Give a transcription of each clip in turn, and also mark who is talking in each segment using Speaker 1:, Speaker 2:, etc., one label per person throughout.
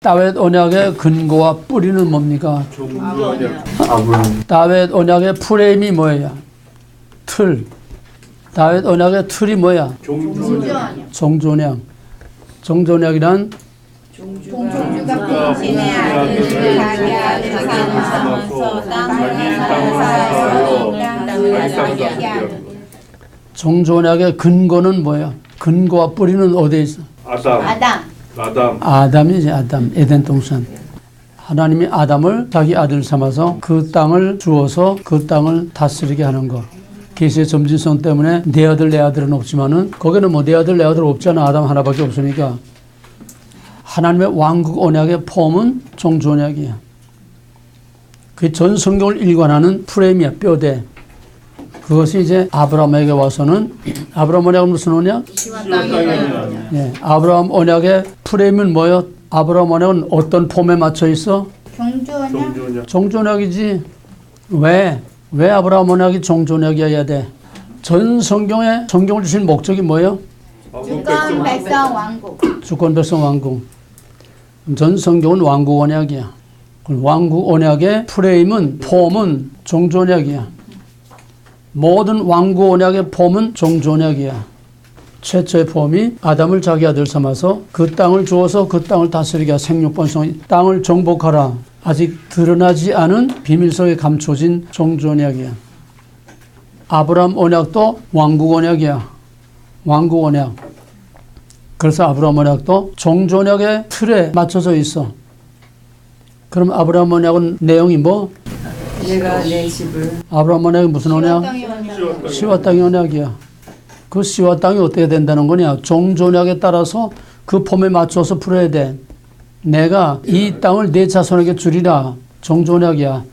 Speaker 1: 다윗 언약의 근거와 뿌리는 뭡니까? 다윗 언약의 프레임이 뭐예요? 틀. 다윗 언약의 틀이 뭐야? 종전약. 종전약이란
Speaker 2: 종주가 빈신의 아들을 자기 아들 삼아서 땅을 살아서
Speaker 1: 종전약의 근거는 뭐야? 근거와 뿌리는 어디에 있어? 아담이지, 아담. 에덴 동산. 하나님이 아담을 자기 아들 삼아서 그 땅을 주어서 그 땅을 다스리게 하는 것. 계시의 점진성 때문에 내 아들 내 아들은 없지만은 거기는 뭐 내 아들 내 아들 없잖아. 아담 하나밖에 없으니까. 하나님의 왕국 언약의 폼은 종주 언약이야. 그 전 성경을 일관하는 프레임이야. 뼈대. 그것이 이제 아브라함에게 와서는 아브라함 언약은 무슨 언약? 예, 아브라함 언약의 프레임은 뭐예요? 아브라함 언약은 어떤 폼에 맞춰 있어? 종주 언약이지. 왜 아브라함 언약이 종주 언약이어야 돼? 전 성경에 성경을 주신 목적이 뭐예요?
Speaker 2: 주권 백성 왕국.
Speaker 1: 주권 백성 왕국. 전 성경은 왕국 언약이야. 왕국 언약의 프레임은 폼은 종주 언약이야. 모든 왕국 언약의 폼은 종주 언약이야. 최초의 폼이 아담을 자기 아들 삼아서 그 땅을 주어서 그 땅을 다스리게 하라. 생육번성 땅을 정복하라. 아직 드러나지 않은 비밀 속에 감춰진 종주 언약이야. 아브라함 언약도 왕국 언약이야. 왕국 언약. 그래서 아브라함 언약도 종주 언약의 틀에 맞춰져 있어. 그럼 아브라함 언약은 내용이 뭐?
Speaker 3: 내가 내 집을.
Speaker 1: 아브라함 언약이 무슨 언약? 시와 땅의 언약이야. 그 시와 땅이 어떻게 된다는 거냐? 종주 언약에 따라서 그 폼에 맞춰서 풀어야 돼. 내가 이 땅을 내 자손에게 주리라. 종주 언약이야.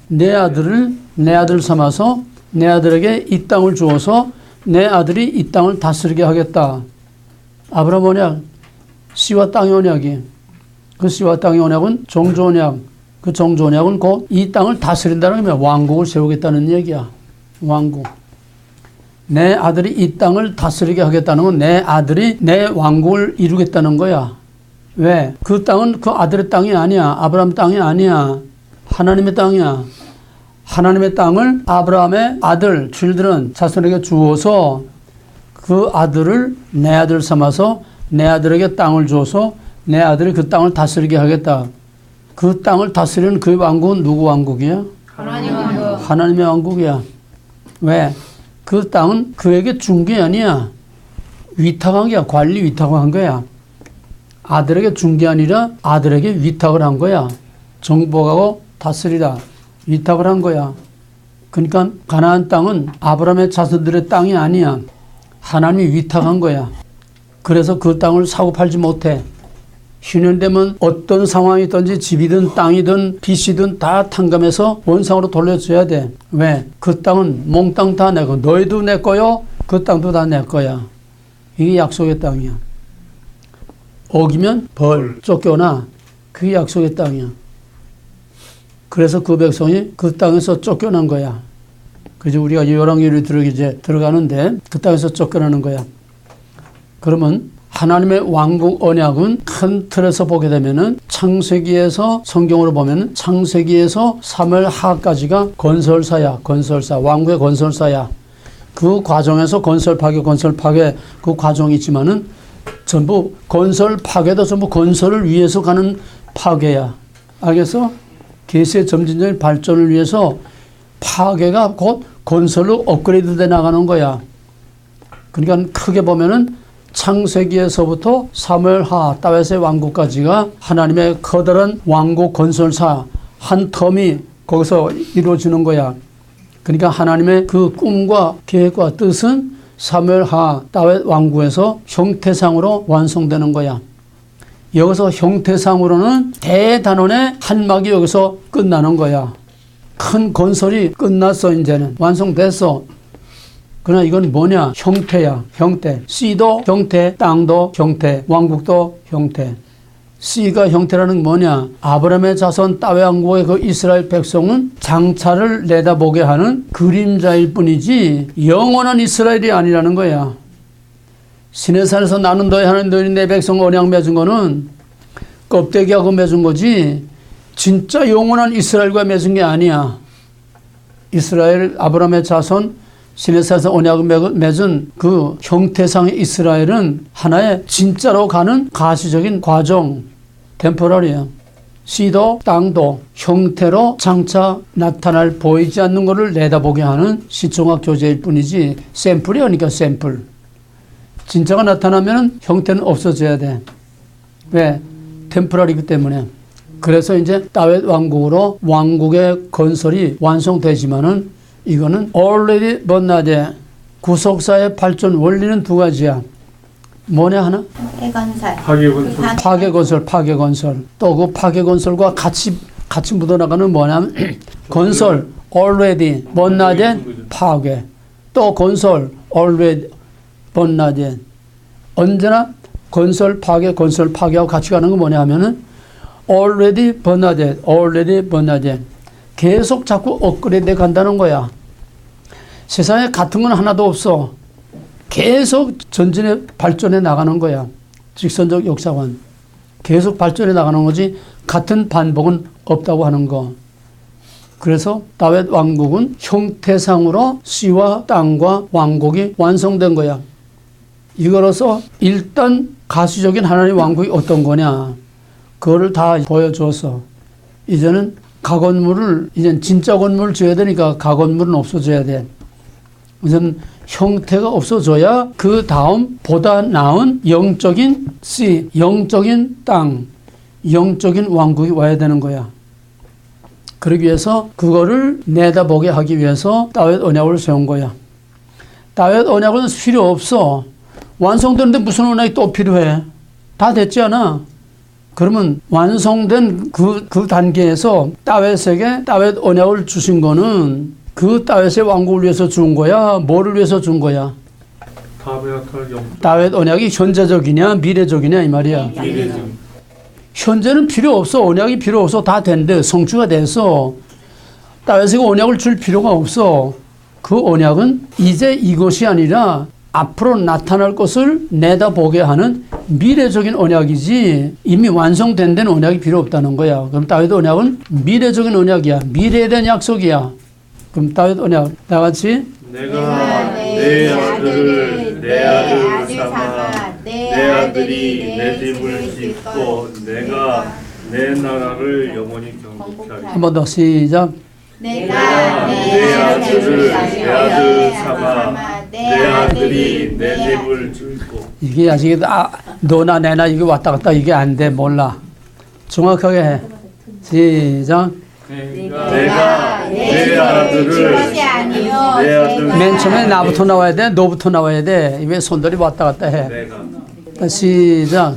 Speaker 1: 내 아들을 내 아들 삼아서 내 아들에게 이 땅을 주어서 내 아들이 이 땅을 다스리게 하겠다. 아브라함 언약, 씨와 땅의 언약이. 그 씨와 땅의 언약은 종주 언약. 그 종주 언약은 곧 이 땅을 다스린다는 게 왕국을 세우겠다는 얘기야. 왕국. 내 아들이 이 땅을 다스리게 하겠다는 건 내 아들이 내 왕국을 이루겠다는 거야. 왜? 그 땅은 그 아들의 땅이 아니야. 아브라함 땅이 아니야. 하나님의 땅이야. 하나님의 땅을 아브라함의 아들, children, 자손에게 주어서 그 아들을 내 아들 삼아서 내 아들에게 땅을 줘서 내 아들이 그 땅을 다스리게 하겠다. 그 땅을 다스리는 그 왕국은 누구 왕국이야? 하나님의 왕국이야. 왜? 그 땅은 그에게 준 게 아니야. 위탁한 게야. 관리 위탁한 거야. 아들에게 준 게 아니라 아들에게 위탁을 한 거야. 정복하고 다스리라. 위탁을 한 거야. 그러니까 가나안 땅은 아브라함의 자손들의 땅이 아니야. 하나님이 위탁한 거야. 그래서 그 땅을 사고 팔지 못해. 신년되면 어떤 상황이든지 집이든 땅이든 빚이든 다 탕감해서 원상으로 돌려줘야 돼. 왜? 그 땅은 몽땅 다 내 거. 너희도 내 거요. 그 땅도 다 내 거야. 이게 약속의 땅이야. 어기면 벌, 쫓겨나. 그게 약속의 땅이야. 그래서 그 백성이 그 땅에서 쫓겨난 거야. 그래서 우리가 열왕기를 들어가는데 그 땅에서 쫓겨나는 거야. 그러면 하나님의 왕국 언약은 큰 틀에서 보게 되면은 창세기에서 성경으로 보면은 창세기에서 사무엘하까지가 건설사야. 건설사. 왕국의 건설사야. 그 과정에서 건설 파괴 그 과정이 있지만은 전부 건설 파괴도 전부 건설을 위해서 가는 파괴야. 알겠어? 계시의 점진적인 발전을 위해서 파괴가 곧 건설로 업그레이드 돼 나가는 거야. 그러니까 크게 보면은 창세기에서부터 사무엘하 다윗의 왕국까지가 하나님의 커다란 왕국 건설사 한 텀이 거기서 이루어지는 거야. 그러니까 하나님의 그 꿈과 계획과 뜻은 사무엘하 다윗 왕국에서 형태상으로 완성되는 거야. 여기서 형태상으로는 대단원의 한막이 여기서 끝나는 거야. 큰 건설이 끝났어. 이제는 완성됐어. 그러나 이건 뭐냐? 형태야. 형태. 씨도 형태, 땅도 형태, 왕국도 형태. 씨가 형태라는 게 뭐냐? 아브라함의 자손 다윗 왕국의 그 이스라엘 백성은 장차를 내다보게 하는 그림자일 뿐이지 영원한 이스라엘이 아니라는 거야. 시내산에서 나는 너희 하나님 너희 내 백성 언약 맺은 거는 껍데기하고 맺은 거지 진짜 영원한 이스라엘과 맺은 게 아니야. 이스라엘 아브라함의 자손 시내산에서 언약을 맺은 그 형태상의 이스라엘은 하나의 진짜로 가는 가시적인 과정, 템포럴이에요. 씨도 땅도 형태로 장차 나타날 보이지 않는 것을 내다보게 하는 시청학 교재일 뿐이지 샘플이 아니니까 샘플. 진짜가 나타나면 형태는 없어져야 돼. 왜? 템포럴이기 때문에. 그래서 이제 다윗 왕국으로 왕국의 건설이 완성되지만은 이거는 already but not yet. 구속사의 발전 원리는 두 가지야. 뭐냐 하나?
Speaker 2: 해건설.
Speaker 1: 파괴 건설. 또 그 파괴 건설과 같이 묻어나가는 뭐냐면 건설 already but not yet 파괴. 또 건설 already but not yet. 언제나 건설 파괴하고 같이 가는 건 뭐냐 하면은 already but not yet. 계속 자꾸 업그레이드 간다는 거야. 세상에 같은 건 하나도 없어. 계속 발전해 나가는 거야. 직선적 역사관. 계속 발전해 나가는 거지 같은 반복은 없다고 하는 거. 그래서 다윗 왕국은 형태상으로 씨와 땅과 왕국이 완성된 거야. 이거로서 일단 가시적인 하나님의 왕국이 어떤 거냐. 그거를 다 보여줘서 이제는 이젠 진짜 건물을 지어야 되니까 가건물은 없어져야 돼. 우선 형태가 없어져야 그 다음 보다 나은 영적인 씨, 영적인 땅, 영적인 왕국이 와야 되는 거야. 그러기 위해서 그거를 내다보게 하기 위해서 다윗 언약을 세운 거야. 다윗 언약은 필요 없어. 완성되는데 무슨 언약이 또 필요해? 다 됐지 않아? 그러면 완성된 그 단계에서 다윗에게 다윗 언약을 주신 거는 그 다윗의 왕국을 위해서 준 거야? 뭐를 위해서 준 거야? 다윗 언약이 현재적이냐 미래적이냐 이 말이야. 현재는 필요 없어. 언약이 필요 없어. 다 된대. 성취가 돼서 다윗에게 언약을 줄 필요가 없어. 그 언약은 이제 이것이 아니라 앞으로 나타날 것을 내다보게 하는 미래적인 언약이지 이미 완성된 데는 언약이 필요 없다는 거야. 그럼 다윗 언약은 미래적인 언약이야. 미래에 대한 약속이야. 그럼 다윗 언약 다 같이
Speaker 4: 내가 내 아들을 내 아들 삼아 내 아들이 내 집을 짓고 내가 내 나라를 영원히 경고케 하리라.
Speaker 1: 한 번 더 시작.
Speaker 2: 내가
Speaker 4: 내 아들을 내 아들 삼아 내 아들이 내 집을 짓고.
Speaker 1: 이게 아직 너나 내나 이게 왔다 갔다 이게 안 돼. 몰라. 정확하게 해. 시작.
Speaker 4: 내가 내 아들을 내 아들
Speaker 1: 맨 처음에 나부터 나와야 돼. 너부터 나와야 돼. 왜 손들이 왔다 갔다 해.
Speaker 4: 내가
Speaker 1: 시작.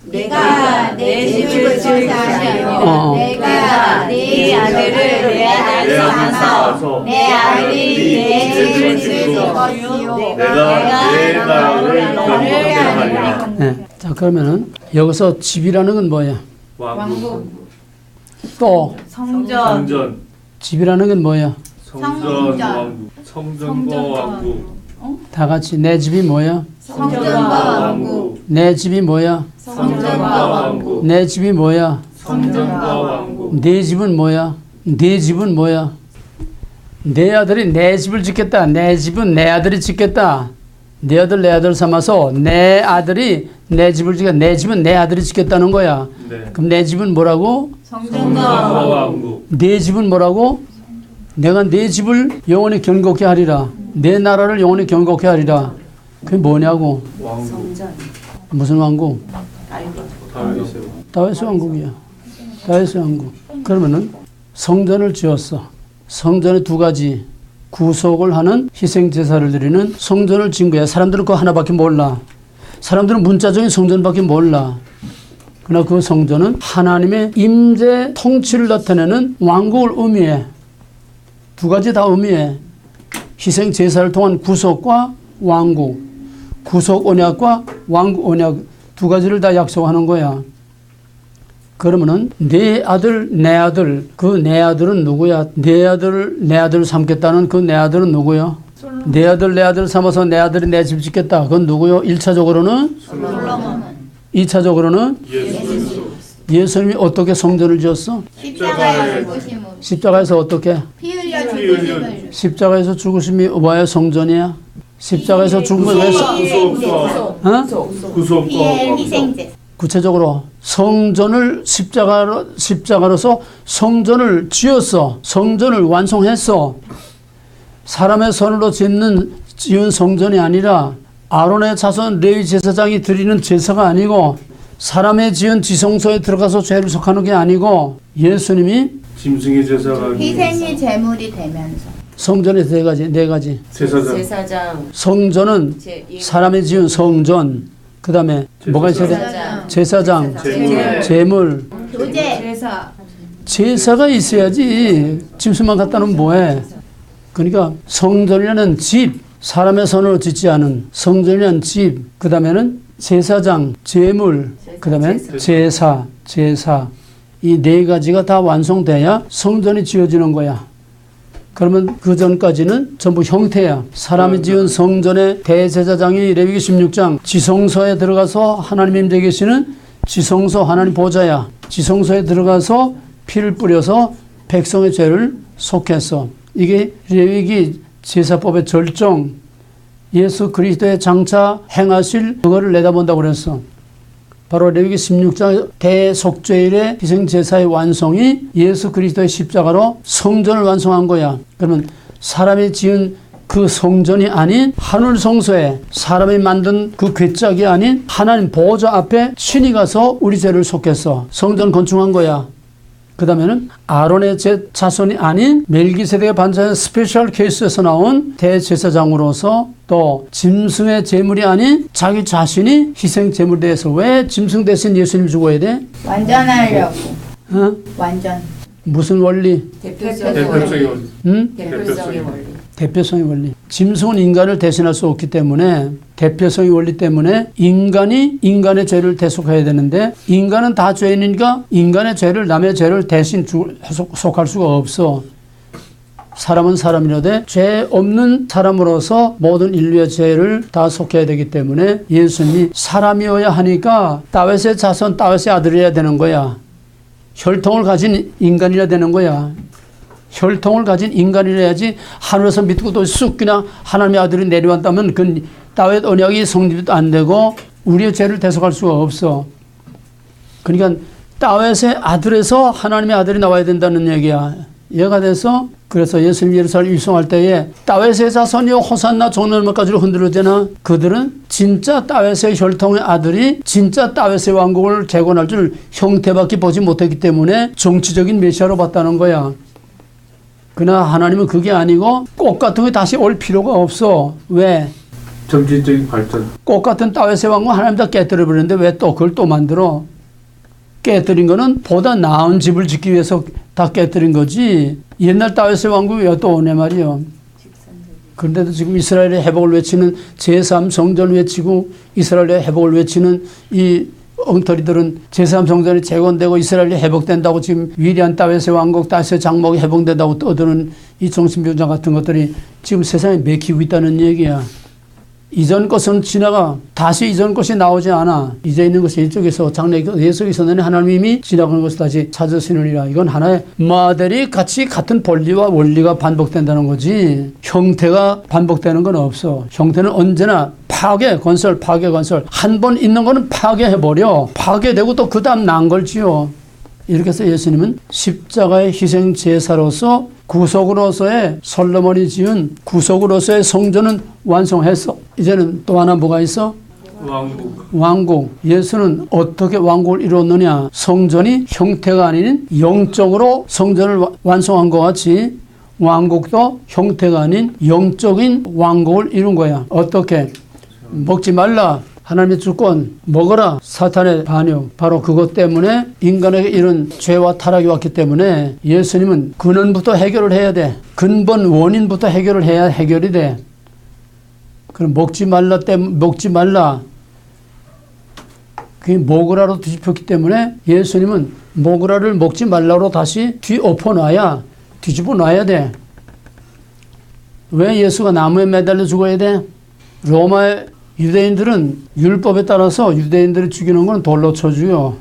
Speaker 2: 내가 내 집을 지으시며 내가 내 아들을 내 아들 삼아서 내 아들이 내 집을 지을 것이요
Speaker 4: 내가 내 나라를 경고케 하리라.
Speaker 1: 네. 자 그러면은 여기서 집이라는 건 뭐야?
Speaker 4: 왕국
Speaker 1: 또
Speaker 4: 성전
Speaker 1: 집이라는 건 뭐야?
Speaker 4: 성전 왕국 성전과 왕국
Speaker 1: 다 같이 내 집이 뭐야?
Speaker 2: 성전과 왕국
Speaker 1: 내 집이 뭐야?
Speaker 4: 성전과 왕국
Speaker 1: 내 집이 뭐야?
Speaker 4: 성전과 왕국
Speaker 1: 내 집은 뭐야? 내 집은 뭐야? 내 아들이 내 집을 짓겠다. 내 집은 내 아들이 짓겠다. 내 아들 삼아서 내 아들이 내 집을 짓겠다. 내 집은 내 아들이 짓겠다는 거야.
Speaker 4: 네.
Speaker 1: 그럼 내 집은 뭐라고?
Speaker 4: 성전과 왕국
Speaker 1: 내 집은 뭐라고? 내가 내 집을 영원히 경고케 하리라. 내 나라를 영원히 경고케 하리라. 그게 뭐냐고?
Speaker 4: 왕국
Speaker 1: 무슨 왕국?
Speaker 4: 다윗의
Speaker 1: 다윗의 왕국이야. 다윗의 왕국. 그러면은 성전을 지었어. 성전에 두 가지 구속을 하는 희생 제사를 드리는 성전을 지은 거야. 사람들은 그거 하나밖에 몰라. 사람들은 문자적인 성전밖에 몰라. 그러나 그 성전은 하나님의 임재 통치를 나타내는 왕국을 의미해. 두 가지 다 의미해. 희생 제사를 통한 구속과 왕국, 구속 언약과 왕국 언약 두 가지를 다 약속하는 거야. 그러면은 내 아들, 내 아들, 그 내 아들은 누구야? 내 아들 삼겠다는 그 내 아들은 누구야? 내 아들 삼아서 내 아들이 내 집 짓겠다. 그건 누구요? 1차적으로는?
Speaker 2: 솔로몬
Speaker 1: 2차적으로는?
Speaker 4: 예수
Speaker 1: 예수님이 어떻게 성전을 지었어?
Speaker 2: 십자가의 죽으심으로
Speaker 1: 십자가에서 어떻게?
Speaker 2: 피 흘려 죽으심을
Speaker 1: 십자가에서 죽으심이 왜 성전이야? 십자가에서 죽으면 왜
Speaker 4: 구속과
Speaker 2: 피의 희생제
Speaker 1: 구체적으로 성전을 십자가로서 성전을 지었어. 성전을 완성했어. 사람의 손으로 지은 성전이 아니라 아론의 자손 레위 제사장이 드리는 제사가 아니고 사람의 지은 지성소에 들어가서 죄를 속하는 게 아니고 예수님이
Speaker 4: 짐승의 제사가
Speaker 2: 희생이 제물이 되면서
Speaker 1: 성전의 네 가지.
Speaker 3: 제사장
Speaker 1: 성전은 사람이 지은 성전. 그 다음에 뭐가 있어야 돼? 제사장, 제물.
Speaker 2: 교제
Speaker 1: 제사가 있어야지. 짐승만 갖다 놓으면 뭐해? 그러니까 성전이라는 집, 사람의 손으로 짓지 않은 성전이라는 집, 그 다음에는 제사장, 제물, 그 다음에 제사. 이 네 가지가 다 완성돼야 성전이 지어지는 거야. 그러면 그 전까지는 전부 형태야. 사람이 지은 성전의 대제사장이 레위기 16장 지성소에 들어가서 하나님이 임재 계시는 지성소 하나님 보좌야. 지성소에 들어가서 피를 뿌려서 백성의 죄를 속했어. 이게 레위기 제사법의 절정, 예수 그리스도의 장차 행하실 그거를 내다본다고 그랬어. 바로 레위기 16장 대속죄일의 희생제사의 완성이 예수 그리스도의 십자가로 성전을 완성한 거야. 그러면 사람이 지은 그 성전이 아닌 하늘 성소에 사람이 만든 그 궤짝이 아닌 하나님 보좌 앞에 친히 가서 우리 죄를 속했어. 성전 건축한 거야. 그 다음에는 아론의 자손이 아닌 멜기세덱의 반차의 스페셜 케이스에서 나온 대제사장으로서 또 짐승의 제물이 아닌 자기 자신이 희생 제물에 대해서 왜 짐승 대신 예수님 죽어야 돼?
Speaker 2: 완전하려고
Speaker 1: 어?
Speaker 2: 완전
Speaker 1: 무슨 원리?
Speaker 4: 대표성의 원리.
Speaker 1: 응?
Speaker 3: 대표성의 원리.
Speaker 1: 대표성의 원리. 짐승은 인간을 대신할 수 없기 때문에 대표성의 원리 때문에 인간이 인간의 죄를 대속해야 되는데 인간은 다 죄인이니까 인간의 죄를 남의 죄를 대신 속할 수가 없어. 사람은 사람이라되 죄 없는 사람으로서 모든 인류의 죄를 다 속해야 되기 때문에 예수님이 사람이어야 하니까 다윗의 자손 다윗의 아들이어야 되는 거야. 혈통을 가진 인간이라 되는 거야. 혈통을 가진 인간이라야지 하늘에서 밑고 또 쑥 그냥 하나님의 아들이 내려왔다면 그 다윗 언약이 성립도 안 되고 우리의 죄를 대속할 수가 없어. 그러니까 다윗의 아들에서 하나님의 아들이 나와야 된다는 얘기야. 얘가 돼서 그래서 예수님 예루살렘 입성할 때에 다윗의 자손이여 호산나 종려면까지로 흔들었잖아. 그들은 진짜 다윗의 혈통의 아들이 진짜 다윗의 왕국을 재건할 줄 형태밖에 보지 못했기 때문에 정치적인 메시아로 봤다는 거야. 그러나 하나님은 그게 아니고 꽃 같은 게 다시 올 필요가 없어. 왜?
Speaker 4: 정치적인 발전.
Speaker 1: 꽃 같은 다윗의 왕국 하나님 다 깨뜨려버렸는데 왜 또 그걸 또 만들어? 깨뜨린 거는 보다 나은 집을 짓기 위해서 다 깨뜨린 거지. 옛날 다윗의 왕국이 왜 또 오네 말이요. 그런데도 지금 이스라엘의 회복을 외치는 제3성전 외치고 이스라엘의 회복을 외치는 이 엉터리들은 제3성전이 재건되고 이스라엘이 회복된다고 지금 위대한 다윗의 왕국 다윗의 장막이 회복된다고 떠드는 이 정신병자 같은 것들이 지금 세상에 맥히고 있다는 얘기야. 이전 것은 지나가 다시 이전 것이 나오지 않아. 이제 있는 것이 이쪽에서 장래 예속에 있었느니 하나님이 지나가는 것을 다시 찾으시느니라. 이건 하나의 모델이 같이 같은 본리와 원리가 반복된다는 거지. 형태가 반복되는 건 없어. 형태는 언제나 파괴 건설 한 번 있는 거는 파괴해버려. 파괴되고 또 그 다음 난 걸 지어. 이렇게 해서 예수님은 십자가의 희생 제사로서 구속으로서의 솔로몬이 지은 구속으로서의 성전은 완성했어. 이제는 또 하나 뭐가 있어? 왕국. 예수는 어떻게 왕국을 이루었느냐? 성전이 형태가 아닌 영적으로 성전을 완성한 것 같이 왕국도 형태가 아닌 영적인 왕국을 이룬 거야. 어떻게? 먹지 말라. 하나님의 주권, 먹어라. 사탄의 반역. 바로 그것 때문에 인간에게 이런 죄와 타락이 왔기 때문에 예수님은 근원부터 해결을 해야 돼. 근본 원인부터 해결을 해야 해결이 돼. 그럼 먹지 말라. 그게 먹으라로 뒤집혔기 때문에 예수님은 먹으라를 먹지 말라로 다시 뒤집어 놔야 돼. 왜 예수가 나무에 매달려 죽어야 돼? 로마의 유대인들은 율법에 따라서 유대인들을 죽이는 건 돌로 쳐 죽여.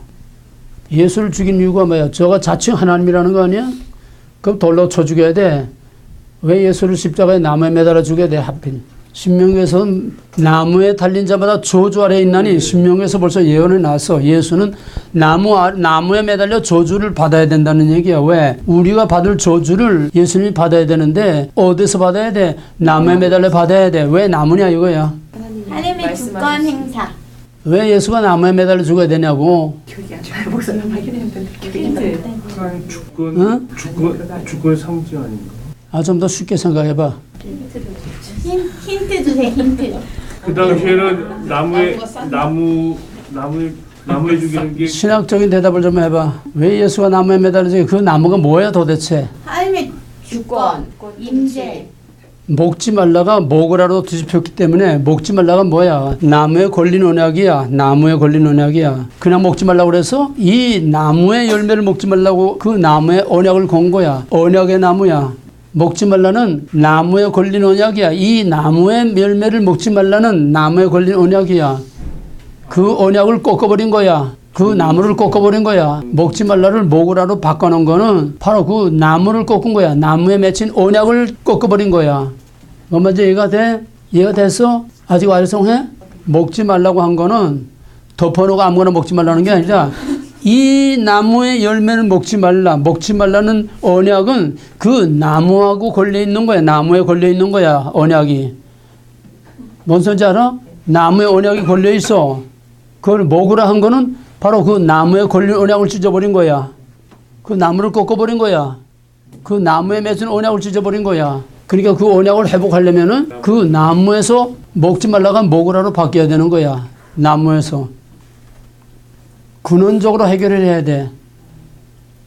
Speaker 1: 예수를 죽인 이유가 뭐야? 저가 자칭 하나님이라는 거 아니야? 그럼 돌로 쳐 죽여야 돼. 왜 예수를 십자가에 나무에 매달아 죽여야 돼? 하필. 신명기에서 나무에 달린 자마다 저주 아래에 있나니 신명기에서 벌써 예언이 나서 예수는 나무에 매달려 저주를 받아야 된다는 얘기야. 왜? 우리가 받을 저주를 예수님이 받아야 되는데 어디서 받아야 돼? 나무에 매달려 받아야 돼. 왜 나무냐 이거야.
Speaker 2: 하나님의 주권 행사.
Speaker 1: 왜 예수가 나무에 매달려 죽어야 되냐고.
Speaker 4: 주권의 상징 아닌가?
Speaker 1: 좀 더 쉽게 생각해봐.
Speaker 2: 힌트 주세요. 힌트.
Speaker 4: 그 당시에는 나무에 죽이는 게
Speaker 1: 신학적인 대답을 좀 해봐. 왜 예수가 나무에 매달려 죽여? 그 나무가 뭐야 도대체?
Speaker 2: 하나님의 주권, 임재.
Speaker 1: 먹지 말라가 먹으라로 뒤집혔기 때문에 먹지 말라가 뭐야? 나무에 걸린 언약이야. 나무에 걸린 언약이야. 그냥 먹지 말라고 그래서 이 나무의 열매를 먹지 말라고 그 나무에 언약을 건 거야. 언약의 나무야. 먹지 말라는 나무에 걸린 언약이야. 이 나무의 열매를 먹지 말라는 나무에 걸린 언약이야. 그 언약을 꺾어버린 거야. 그 나무를 꺾어버린 거야. 먹지 말라를 먹으라로 바꿔놓은 거는 바로 그 나무를 꺾은 거야. 나무에 맺힌 언약을 꺾어버린 거야. 뭔 말인지 이해가 돼? 이해가 됐어? 아직 완성해? 먹지 말라고 한 거는 덮어놓고 아무거나 먹지 말라는 게 아니라 이 나무의 열매를 먹지 말라. 먹지 말라는 언약은 그 나무하고 걸려있는 거야. 나무에 걸려있는 거야. 언약이. 뭔 소리인지 알아? 나무에 언약이 걸려있어. 그걸 먹으라 한 거는 바로 그 나무에 걸린 언약을 찢어버린 거야. 그 나무를 꺾어버린 거야. 그 나무에 맺은 언약을 찢어버린 거야. 그러니까 그 언약을 회복하려면은 그 나무에서 먹지 말라가 먹으라로 바뀌어야 되는 거야. 나무에서. 근원적으로 해결을 해야 돼.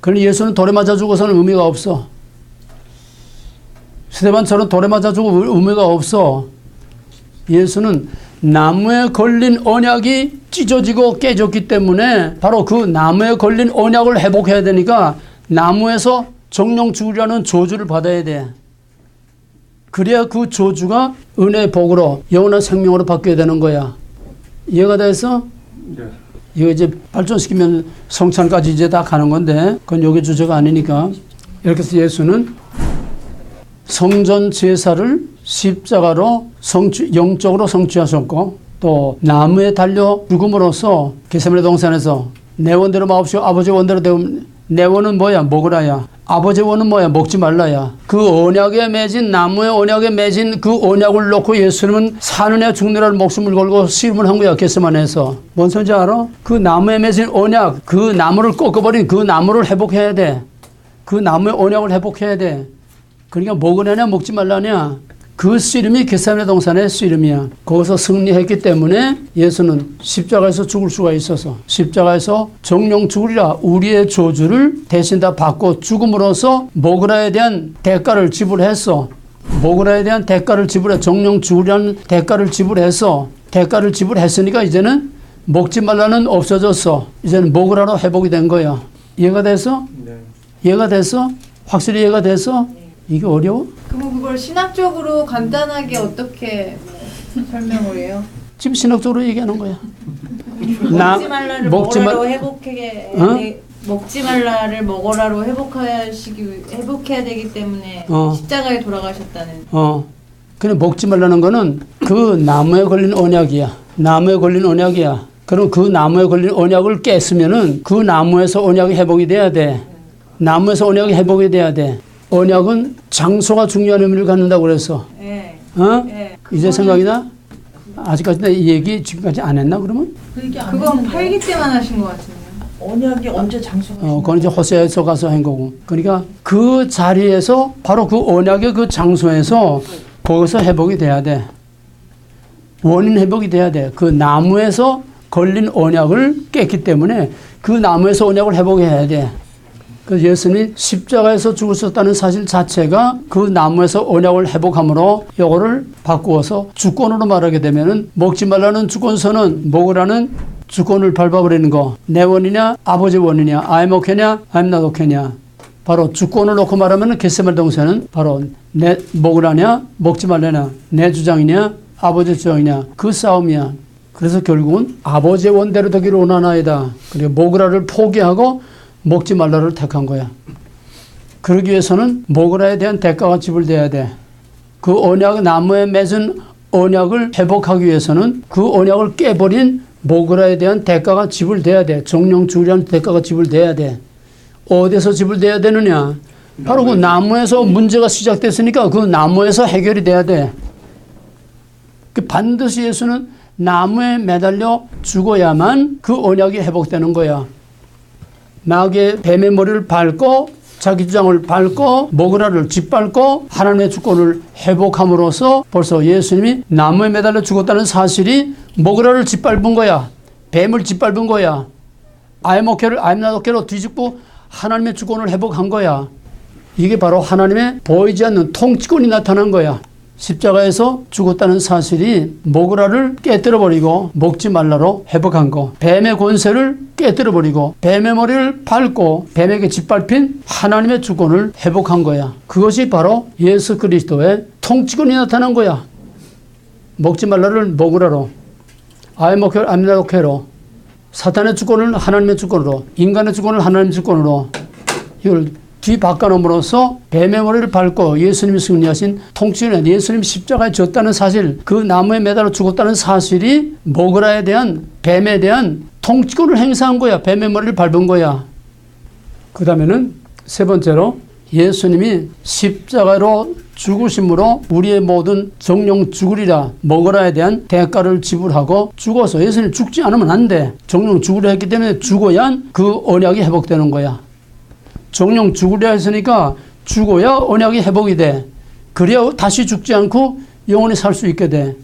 Speaker 1: 그러니 예수는 돌에 맞아 죽어서는 의미가 없어. 스데반처럼 돌에 맞아 죽어 의미가 없어. 예수는 나무에 걸린 언약이 찢어지고 깨졌기 때문에 바로 그 나무에 걸린 언약을 회복해야 되니까 나무에서 정령 죽으라는 저주를 받아야 돼. 그래야 그 저주가 은혜의 복으로 영원한 생명으로 바뀌어야 되는 거야. 이해가 됐어?
Speaker 4: 네.
Speaker 1: 이거 이제 발전시키면 성찬까지 이제 다 가는 건데 그건 여기 주제가 아니니까. 이렇게 해서 예수는 성전 제사를 십자가로 영적으로 성취하셨고 또 나무에 달려 죽음으로써 게세마네 동산에서 내 원대로 마옵시오 아버지 원대로 되면 내 원은 뭐야? 먹으라야. 아버지 원은 뭐야? 먹지 말라야. 그 언약에 맺은 나무의 언약에 맺은 그 언약을 놓고 예수님은 사느냐 죽느냐를 목숨을 걸고 씨름을 한 거야. 게세마네에서. 뭔 소리인지 알아? 그 나무에 맺은 언약, 그 나무를 꺾어버린 그 나무를 회복해야 돼. 그 나무의 언약을 회복해야 돼. 그러니까 먹으려냐 먹지 말라냐. 그 씨름이 게세마네 동산의 씨름이야. 거기서 승리했기 때문에 예수는 십자가에서 죽을 수가 있어서 십자가에서 정령 죽으리라 우리의 저주를 대신 다 받고 죽음으로써 먹으라에 대한 대가를 지불했어. 먹으라에 대한 대가를 지불해. 정령 죽으리라는 대가를 지불해서 대가를 지불했으니까 이제는 먹지 말라는 없어졌어. 이제는 먹으라로 회복이 된 거야. 이해가 됐어?
Speaker 4: 네.
Speaker 1: 이해가 됐어? 확실히 이해가 됐어? 이게 어려워?
Speaker 5: 그럼 그걸 신학적으로 간단하게 어떻게 설명을 해요?
Speaker 1: 지금 신학적으로 얘기하는 거야.
Speaker 5: 먹지 말라를
Speaker 1: 먹지
Speaker 5: 먹으라로
Speaker 1: 말-
Speaker 5: 회복하게
Speaker 1: 어?
Speaker 5: 먹지 말라를 먹으라로 회복해야 되기 때문에 십자가에 돌아가셨다는.
Speaker 1: 그래 먹지 말라는 거는 그 나무에 걸린 언약이야. 나무에 걸린 언약이야. 그럼 그 나무에 걸린 언약을 깼으면은 그 나무에서 언약이 회복이 돼야 돼. 나무에서 언약이 회복이 돼야 돼. 언약은 장소가 중요한 의미를 갖는다고 그래서.
Speaker 5: 네.
Speaker 1: 네. 이제 생각이 나? 아직까지 이 얘기 지금까지 안 했나 그러면?
Speaker 5: 그건 팔기 때만 하신 것 같은데요.
Speaker 3: 언약이 언제 장소가
Speaker 1: 그건 이제 호세아에서 가서 한 거고. 그러니까 그 자리에서 바로 그 언약의 그 장소에서 거기서 회복이 돼야 돼. 원인 회복이 돼야 돼. 그 나무에서 걸린 언약을 깼기 때문에 그 나무에서 언약을 회복해야 돼. 그 예수님이 십자가에서 죽으셨다는 사실 자체가 그 나무에서 언약을 회복함으로 이거를 바꾸어서 주권으로 말하게 되면은 먹지 말라는 주권서는 먹으라는 주권을 밟아버리는 거. 내 원이냐 아버지 원이냐 I'm okay냐 I'm not okay냐. 바로 주권을 놓고 말하면 겟세마네 동산은 바로 내 먹으라냐 먹지 말라냐 내 주장이냐 아버지 주장이냐 그 싸움이야. 그래서 결국은 아버지의 원대로 되기를 원하나이다. 그리고 모그라를 포기하고 먹지 말라를 택한 거야. 그러기 위해서는 모그라에 대한 대가가 지불돼야 돼. 그 언약, 나무에 맺은 언약을 회복하기 위해서는 그 언약을 깨버린 모그라에 대한 대가가 지불돼야 돼. 정령 주리한 대가가 지불돼야 돼. 어디서 지불돼야 되느냐? 바로 그 나무에서 문제가 시작됐으니까 그 나무에서 해결이 돼야 돼. 반드시 예수는 나무에 매달려 죽어야만 그 언약이 회복되는 거야. 마귀의 뱀의 머리를 밟고 자기 주장을 밟고 모그라를 짓밟고 하나님의 주권을 회복함으로써 벌써 예수님이 나무에 매달려 죽었다는 사실이 모그라를 짓밟은 거야. 뱀을 짓밟은 거야. 아임나도케로 뒤집고 하나님의 주권을 회복한 거야. 이게 바로 하나님의 보이지 않는 통치권이 나타난 거야. 십자가에서 죽었다는 사실이 모그라를 깨뜨려버리고 먹지 말라로 회복한 거. 뱀의 권세를 깨뜨려버리고 뱀의 머리를 밟고 뱀에게 짓밟힌 하나님의 주권을 회복한 거야. 그것이 바로 예수 그리스도의 통치권이 나타난 거야. 먹지 말라를 모그라로, 아임나도케로, 사탄의 주권을 하나님의 주권으로, 인간의 주권을 하나님의 주권으로 이걸 뒤바꿔놓음으로써 뱀의 머리를 밟고 예수님이 승리하신 통치는 예수님이 십자가에 졌다는 사실, 그 나무에 매달려 죽었다는 사실이 모그라에 대한, 뱀에 대한 통치권을 행사한 거야. 뱀의 머리를 밟은 거야. 그 다음에는 세 번째로 예수님이 십자가로 죽으심으로 우리의 모든 정령 죽으리라 모그라에 대한 대가를 지불하고 죽어서, 예수님 죽지 않으면 안 돼. 정령 죽으려 했기 때문에 죽어야 그 언약이 회복되는 거야. 정령 죽으려 했으니까 죽어야 언약이 회복이 돼. 그래야 다시 죽지 않고 영원히 살 수 있게 돼.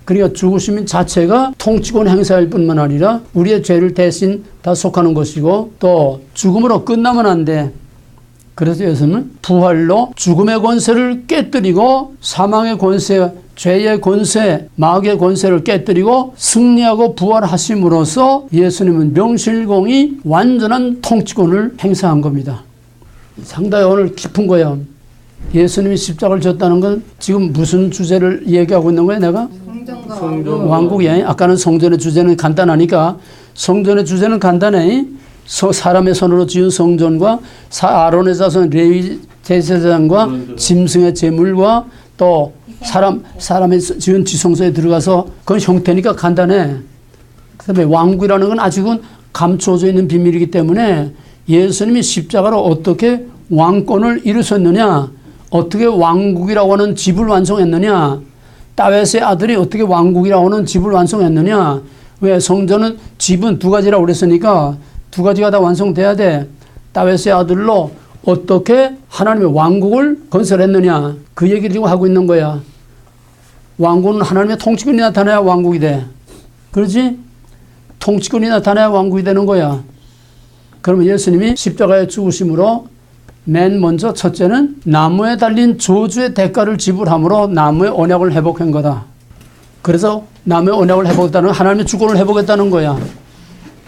Speaker 1: 그러니까 죽으심 자체가 통치권 행사일 뿐만 아니라 우리의 죄를 대신 다 속하는 것이고 또 죽음으로 끝나면 안 돼. 그래서 예수님은 부활로 죽음의 권세를 깨뜨리고 사망의 권세, 죄의 권세, 마귀의 권세를 깨뜨리고 승리하고 부활하심으로써 예수님은 명실공히 완전한 통치권을 행사한 겁니다. 상당히 오늘 깊은 거예요. 예수님이 십자가를 졌다는 건 지금 무슨 주제를 얘기하고 있는 거예요, 내가?
Speaker 5: 성전과
Speaker 1: 왕국이. 아까는 성전의 주제는 간단하니까 성전의 주제는 간단해. 사람의 손으로 지은 성전과 아론의 자손 레위 제사장과 짐승의 제물과 또 사람의 지은 지성소에 들어가서 그건 형태니까 간단해. 그다음에 왕국이라는 건 아직은 감춰져 있는 비밀이기 때문에 예수님이 십자가로 어떻게 왕권을 이루셨느냐, 어떻게 왕국이라고 하는 집을 완성했느냐, 다윗의 아들이 어떻게 왕국이라고 하는 집을 완성했느냐. 왜? 성전은 집은 두 가지라고 그랬으니까 두 가지가 다 완성돼야 돼. 다윗의 아들로 어떻게 하나님의 왕국을 건설했느냐, 그 얘기를 지금 하고 있는 거야. 왕국은 하나님의 통치권이 나타나야 왕국이 돼. 그렇지? 통치권이 나타나야 왕국이 되는 거야. 그러면 예수님이 십자가에 죽으심으로 맨 먼저 첫째는 나무에 달린 저주의 대가를 지불함으로 나무의 언약을 회복한 거다. 그래서 나무의 언약을 회복했다는 건 하나님의 주권을 회복했다는 거야.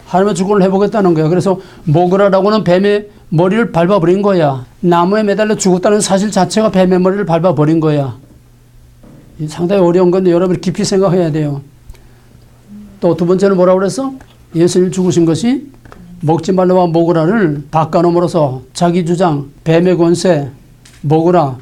Speaker 1: 하나님의 주권을 회복했다는 거야. 그래서 모그라라고는 뱀의 머리를 밟아버린 거야. 나무에 매달려 죽었다는 사실 자체가 뱀의 머리를 밟아버린 거야. 상당히 어려운 건데 여러분이 깊이 생각해야 돼요. 또 두 번째는 뭐라고 그랬어? 예수님이 죽으신 것이 먹지 말라와 모그라를 바꿔놓음으로써 자기 주장, 뱀의 권세, 모그라,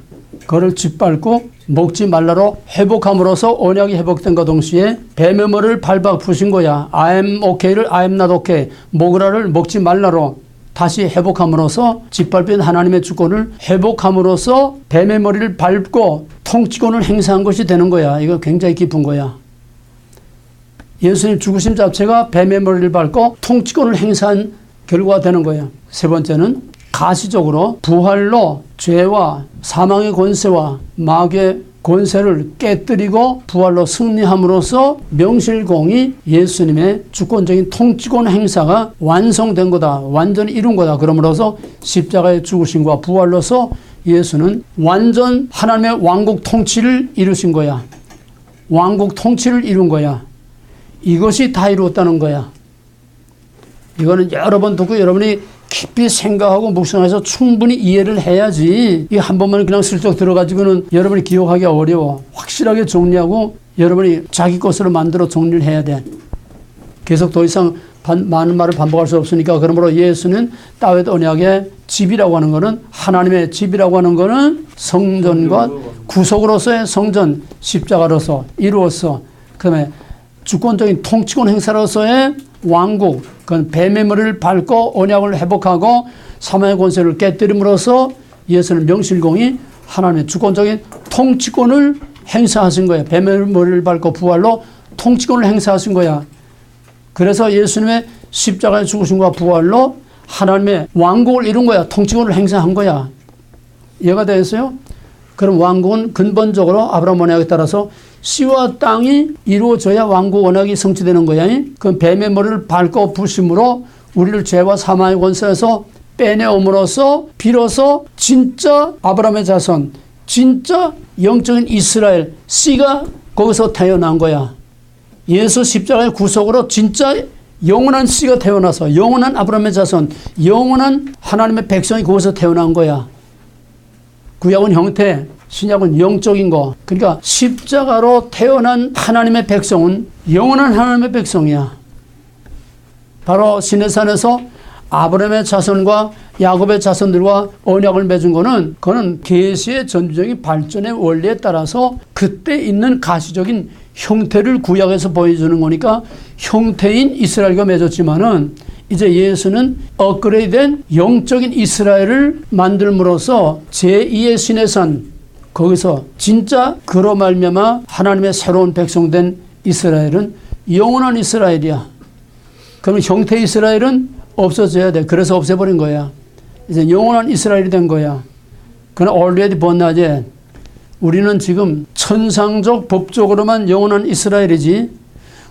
Speaker 1: 그를 짓밟고 먹지 말라로 회복함으로써 언약이 회복된 것 동시에 뱀의 머리를 밟아 부신 거야. I am okay를 I am not okay, 모그라를 먹지 말라로 다시 회복함으로써 짓밟힌 하나님의 주권을 회복함으로써 뱀의 머리를 밟고 통치권을 행사한 것이 되는 거야. 이거 굉장히 깊은 거야. 예수님 죽으심 자체가 뱀의 머리를 밟고 통치권을 행사한 결과가 되는 거예요. 세 번째는 가시적으로 부활로 죄와 사망의 권세와 마귀의 권세를 깨뜨리고 부활로 승리함으로써 명실공히 예수님의 주권적인 통치권 행사가 완성된 거다. 완전히 이룬 거다. 그러므로서 십자가의 죽으심과 부활로서 예수는 완전 하나님의 왕국 통치를 이루신 거야. 왕국 통치를 이룬 거야. 이것이 다 이루었다는 거야. 이거는 여러 번 듣고 여러분이 깊이 생각하고 묵상해서 충분히 이해를 해야지, 이 한 번만 그냥 슬쩍 들어가지고는 여러분이 기억하기 어려워. 확실하게 정리하고 여러분이 자기 것으로 만들어 정리를 해야 돼. 계속 더 이상 많은 말을 반복할 수 없으니까 그러므로 예수는 다윗 언약의 집이라고 하는 것은 하나님의 집이라고 하는 것은 성전과 구속으로서의 성전 십자가로서 이루어서 그다음에 주권적인 통치권 행사로서의 왕국 그건 뱀의 머리를 밟고 언약을 회복하고 사망의 권세를 깨뜨림으로써 예수는 명실공히 하나님의 주권적인 통치권을 행사하신 거예요. 뱀의 머리를 밟고 부활로 통치권을 행사하신 거야. 그래서 예수님의 십자가의 죽으심과 부활로 하나님의 왕국을 이룬 거야. 통치권을 행사한 거야. 이해가 되겠어요? 그럼 왕국은 근본적으로 아브라함 언약에 따라서 씨와 땅이 이루어져야 왕국 언약이 성취되는 거야. 그 뱀의 머리를 밟고 부심으로 우리를 죄와 사망의 권세에서 빼내옴으로써 비로소 진짜 아브라함의 자손, 진짜 영적인 이스라엘 씨가 거기서 태어난 거야. 예수 십자가의 구속으로 진짜 영원한 씨가 태어나서 영원한 아브라함의 자손, 영원한 하나님의 백성이 거기서 태어난 거야. 구약은 형태, 신약은 영적인 거. 그러니까 십자가로 태어난 하나님의 백성은 영원한 하나님의 백성이야. 바로 시내산에서 아브라함의 자손과 야곱의 자손들과 언약을 맺은 거는 그거는 계시의 전주적인 발전의 원리에 따라서 그때 있는 가시적인 형태를 구약에서 보여주는 거니까 형태인 이스라엘과 맺었지만은 이제 예수는 업그레이드된 영적인 이스라엘을 만들므로써 제2의 시내산 거기서 진짜 그로 말미암아 하나님의 새로운 백성된 이스라엘은 영원한 이스라엘이야. 그럼 형태 이스라엘은 없어져야 돼. 그래서 없애버린 거야. 이제 영원한 이스라엘이 된 거야. 그러나 already born again. 우리는 지금 천상적 법적으로만 영원한 이스라엘이지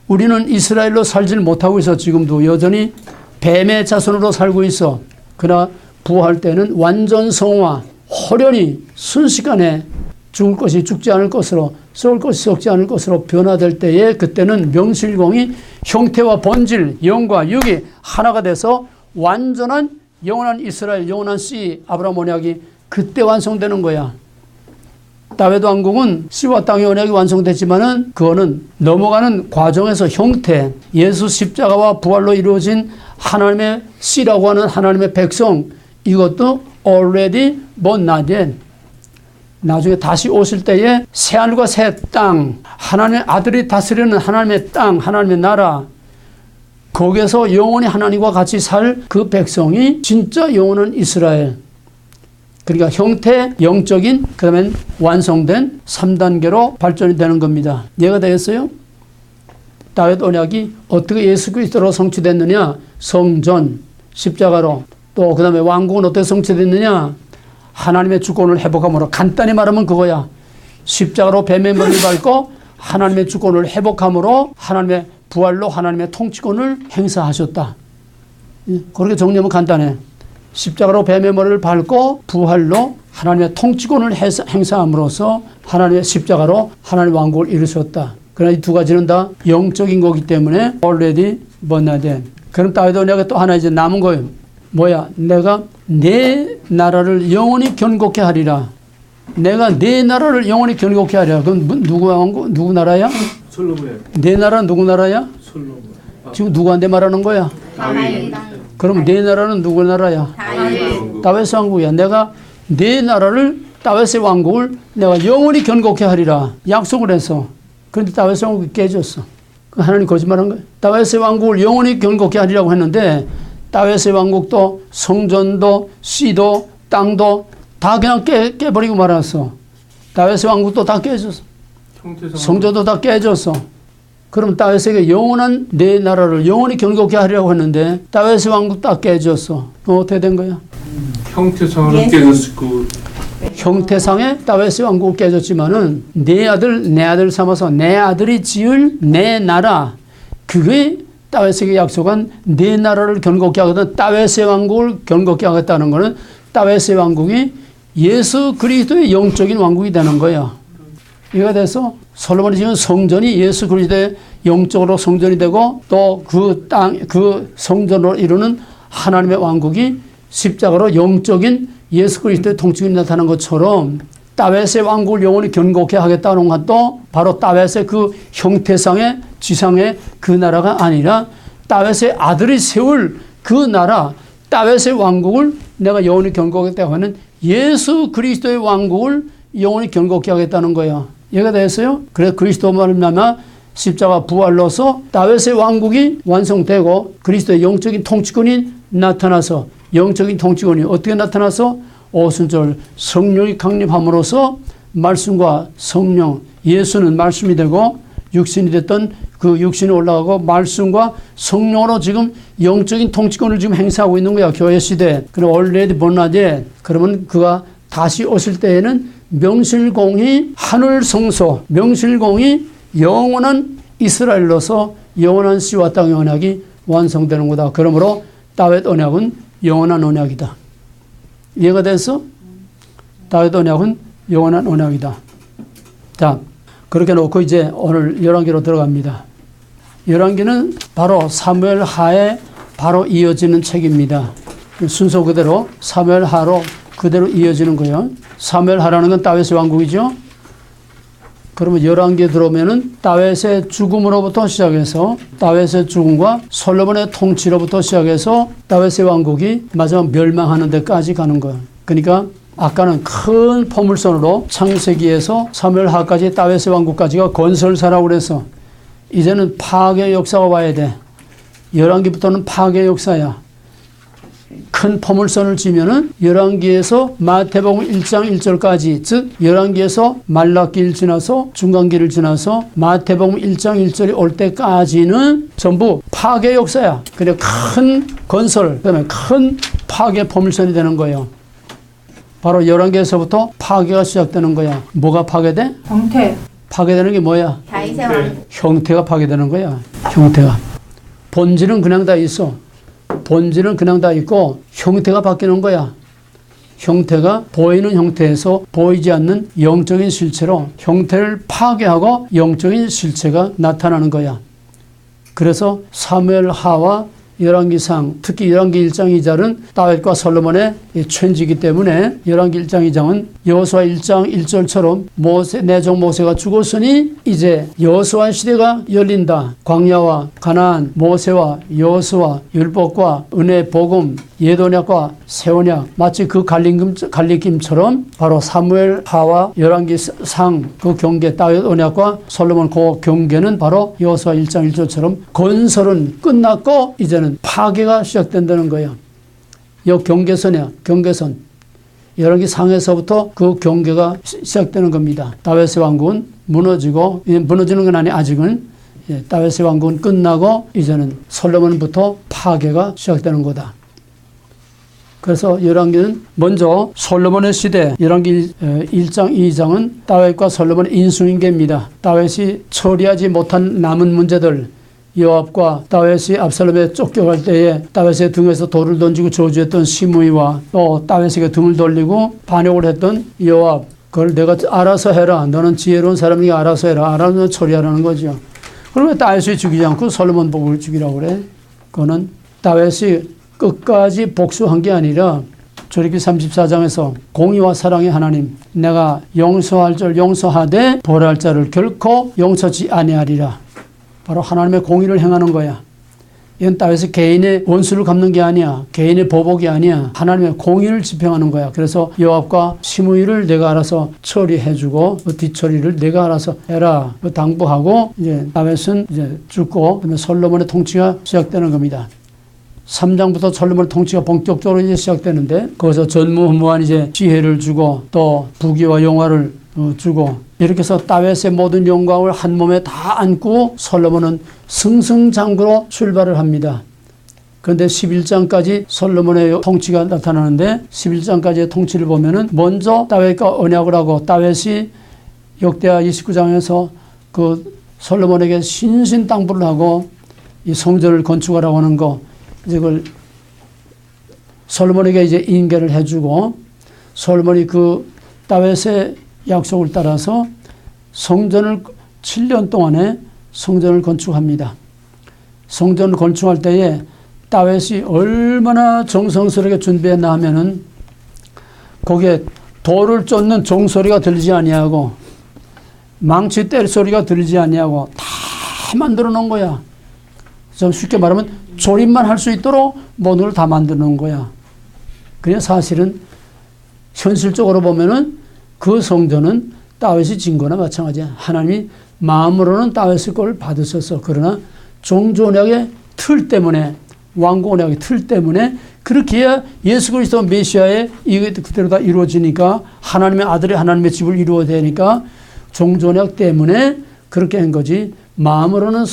Speaker 1: 우리는 이스라엘로 살질 못하고 있어. 지금도 여전히 뱀의 자손으로 살고 있어. 그러나 부활할 때는 완전 성화, 호련히 순식간에 죽을 것이 죽지 않을 것으로 썩을 것이 썩지 않을 것으로 변화될 때에 그때는 명실공히 형태와 본질, 영과 육이 하나가 돼서 완전한 영원한 이스라엘, 영원한 씨, 아브라함 언약이 그때 완성되는 거야. 다윗 왕국은 씨와 땅의 언약이 완성됐지만은 그거는 넘어가는 과정에서 형태, 예수 십자가와 부활로 이루어진 하나님의 씨라고 하는 하나님의 백성, 이것도 already but not yet. 나중에 다시 오실 때에 새 하늘과 새 땅, 하나님의 아들이 다스리는 하나님의 땅, 하나님의 나라, 거기에서 영원히 하나님과 같이 살 그 백성이 진짜 영원한 이스라엘. 그러니까 형태, 영적인, 그 다음에 완성된 3단계로 발전이 되는 겁니다. 이해가 되겠어요? 다윗 언약이 어떻게 예수 그리스도로 성취됐느냐? 성전, 십자가로. 또 그 다음에 왕국은 어떻게 성취됐느냐? 하나님의 주권을 회복함으로. 간단히 말하면 그거야. 십자가로 뱀의 머리를 밟고 하나님의 주권을 회복함으로 하나님의 부활로 하나님의 통치권을 행사하셨다. 그렇게 정리하면 간단해. 십자가로 뱀의 머리를 밟고 부활로 하나님의 통치권을 행사함으로써 하나님의 십자가로 하나님의 왕국을 이루셨다. 그러나 이 두 가지는 다 영적인 거기 때문에 already but not yet. 그럼 다윗 언약에 또 하나 이제 남은 거예요. 뭐야? 내가 내 나라를 영원히 견고케 하리라. 내가 내 나라를 영원히 견고케 하리라. 그럼 누구 나라야?
Speaker 4: 솔로몬.
Speaker 1: 내 나라는 누구 나라야?
Speaker 4: 솔로몬.
Speaker 1: 지금 누구한테 말하는 거야?
Speaker 4: 다윗.
Speaker 1: 그럼 내 나라는 누구 나라야? 다윗의 왕국이야. 내가 내 나라를 다윗의 왕국을 내가 영원히 견고케 하리라. 약속을 했어. 그런데 다윗의 왕국이 깨졌어. 하나님 거짓말한 거야. 다윗의 왕국을 영원히 견고케 하리라고 했는데 다윗의 왕국도 성전도 씨도 땅도 다 그냥 깨버리고 말았어. 다윗의 왕국도 다 깨졌어. 성전도 다 깨졌어. 그럼 다윗에게 영원한 내 나라를 영원히 견고케 하리라고 했는데 다윗의 왕국 다 깨졌어. 어떻게 된 거야?
Speaker 4: 형태상으로 깨졌고
Speaker 1: 형태상에 다윗의 왕국 깨졌지만은 내 아들 삼아서 내 아들이 지을 내 나라, 그게 다윗에게 약속한 내 나라를 견고케 하거든. 다윗의 왕국을 견고케 하겠다는 거는 다윗의 왕국이 예수 그리스도의 영적인 왕국이 되는 거야. 이해가 돼서 솔로몬이 지은 성전이 예수 그리스도의 영적으로 성전이 되고 또 그 땅, 그 성전으로 이루는 하나님의 왕국이 십자가로 영적인 예수 그리스도의 통치권이 나타난 것처럼 다윗의 왕국을 영원히 견고케 하겠다는 것도 바로 다윗의 그 형태상의 지상의 그 나라가 아니라 다윗의 아들이 세울 그 나라, 다윗의 왕국을 내가 영원히 견고하겠다고 하는 예수 그리스도의 왕국을 영원히 견고케 하겠다는 거야. 이해가 됐어요? 그래서 그리스도 말미암아 십자가 부활로서 다윗의 왕국이 완성되고 그리스도의 영적인 통치권이 나타나서, 영적인 통치권이 어떻게 나타나서 오순절 성령이 강림함으로써 말씀과 성령, 예수는 말씀이 되고 육신이 됐던 그 육신이 올라가고 말씀과 성령으로 지금 영적인 통치권을 지금 행사하고 있는 거야. 교회 시대에. 그럼 already born again. 그러면 그가 다시 오실 때에는 명실공히 하늘 성소, 명실공히 영원한 이스라엘로서 영원한 씨와 땅의 언약이 완성되는 거다. 그러므로 다윗 언약은 영원한 언약이다. 이해가 됐어? 다윗 언약은 영원한 언약이다. 자, 그렇게 놓고 이제 오늘 열왕기로 들어갑니다. 열왕기는 바로 사무엘 하에 바로 이어지는 책입니다. 순서 그대로 사무엘 하로 그대로 이어지는 거예요. 사무엘 하라는 건 다윗의 왕국이죠. 그러면 열왕기에 들어오면은 다윗의 죽음으로부터 시작해서 다윗의 죽음과 솔로몬의 통치로부터 시작해서 다윗의 왕국이 마지막 멸망하는 데까지 가는 거예요. 그러니까 아까는 큰 포물선으로 창세기에서 사무엘하까지 다윗의 왕국까지가 건설사라고 그래서 이제는 파괴 역사가 와야 돼. 열왕기부터는 파괴 역사야. 큰 포물선을 지면은 열왕기에서 마태복음 1장 1절까지, 즉 열왕기에서 말라기를 지나서 중간기를 지나서 마태복음 1장 1절이 올 때까지는 전부 파괴 역사야. 그래 큰 건설, 그다음에 큰 파괴 포물선이 되는 거예요. 바로 열왕기에서부터 파괴가 시작되는 거야. 뭐가 파괴돼?
Speaker 5: 형태.
Speaker 1: 파괴되는 게 뭐야?
Speaker 2: 다윗의 왕국.
Speaker 1: 형태가 파괴되는 거야. 형태가. 본질은 그냥 다 있어. 본질은 그냥 다 있고 형태가 바뀌는 거야. 형태가 보이는 형태에서 보이지 않는 영적인 실체로 형태를 파괴하고 영적인 실체가 나타나는 거야. 그래서 사무엘 하와 열왕기상, 특히 열왕기 1장 2절은 다윗과 솔로몬의 천지이기 때문에 열왕기 1장 2장은 여호수아 1장 1절처럼 내종 모세가 죽었으니 이제 여호수아 시대가 열린다. 광야와 가나안, 모세와 여호수아, 율법과 은혜, 복음, 옛언약과 새언약, 마치 그 갈리김처럼 바로 사무엘 하와 열왕기상 그 경계, 다윗 언약과 솔로몬 그 경계는 바로 여호수아 1장 1절처럼 건설은 끝났고 이제는 파괴가 시작된다는 거예요. 이 경계선이야. 경계선. 열왕기 상에서부터 그 경계가 시작되는 겁니다. 다윗의 왕국은 무너지고, 무너지는 건 아니 아직은 다윗의 왕국은 끝나고 이제는 솔로몬부터 파괴가 시작되는 거다. 그래서 열왕기는 먼저 솔로몬의 시대, 열왕기 1장 2장은 다윗과 솔로몬의 인수인계입니다. 다윗이 처리하지 못한 남은 문제들, 요압과 다윗이 압살롬에 쫓겨갈 때에 다윗의 등에서 돌을 던지고 저주했던 시므이와 또 다윗에게 등을 돌리고 반역을 했던 요압, 그걸 내가 알아서 해라. 너는 지혜로운 사람이니까 알아서 해라. 알아서 처리하라는 거죠. 그러면 다윗이 죽이지 않고 솔로몬 보고 죽이라고 그래? 그거는 다윗이 끝까지 복수한 게 아니라 출애굽기 34장에서 공의와 사랑의 하나님, 내가 용서할 줄 용서하되 벌할 자를 결코 용서치 아니하리라. 바로 하나님의 공의를 행하는 거야. 이건 다윗이 개인의 원수를 갚는 게 아니야. 개인의 보복이 아니야. 하나님의 공의를 집행하는 거야. 그래서 요압과 시므이를 내가 알아서 처리해주고 그 뒷처리를 내가 알아서 해라. 당부하고 이제 다윗은 이제 죽고 그다음에 솔로몬의 통치가 시작되는 겁니다. 3장부터 솔로몬의 통치가 본격적으로 이제 시작되는데 거기서 전무후무한 이제 지혜를 주고 또 부귀와 영화를 주고 이렇게 해서 다윗의 모든 영광을 한 몸에 다 안고 솔로몬은 승승장구로 출발을 합니다. 그런데 11장까지 솔로몬의 통치가 나타나는데 11장까지의 통치를 보면은 먼저 다윗과 언약을 하고 다윗이 역대하 29장에서 그 솔로몬에게 신신당부를 하고 이 성전을 건축하라고 하는 거 이걸 솔로몬에게 이제 인계를 해주고 솔로몬이 그 다윗의 약속을 따라서 성전을 7년 동안에 성전을 건축합니다. 성전을 건축할 때에 다윗이 얼마나 정성스럽게 준비했나 하면은 거기에 돌을 쫓는 종소리가 들리지 아니하고 망치 뗄 소리가 들리지 아니하고 다 만들어 놓은 거야. 좀 쉽게 말하면 조립만 할 수 있도록 모든 걸 다 만들어 놓은 거야. 그냥 사실은 현실적으로 보면은 그 성전은 다윗이 진 거나 마찬가지야. 하나님이 마음으로는 다윗의 걸 받으셨어. 그러나 종교 언약의 틀 때문에, 왕국 언약의 틀 때문에 그렇게 해야 예수 그리스도 메시아의 이게 그대로 다 이루어지니까 하나님의 아들이 하나님의 집을 이루어야 되니까 종교 언약 때문에 그렇게 한 거지. 마음으로는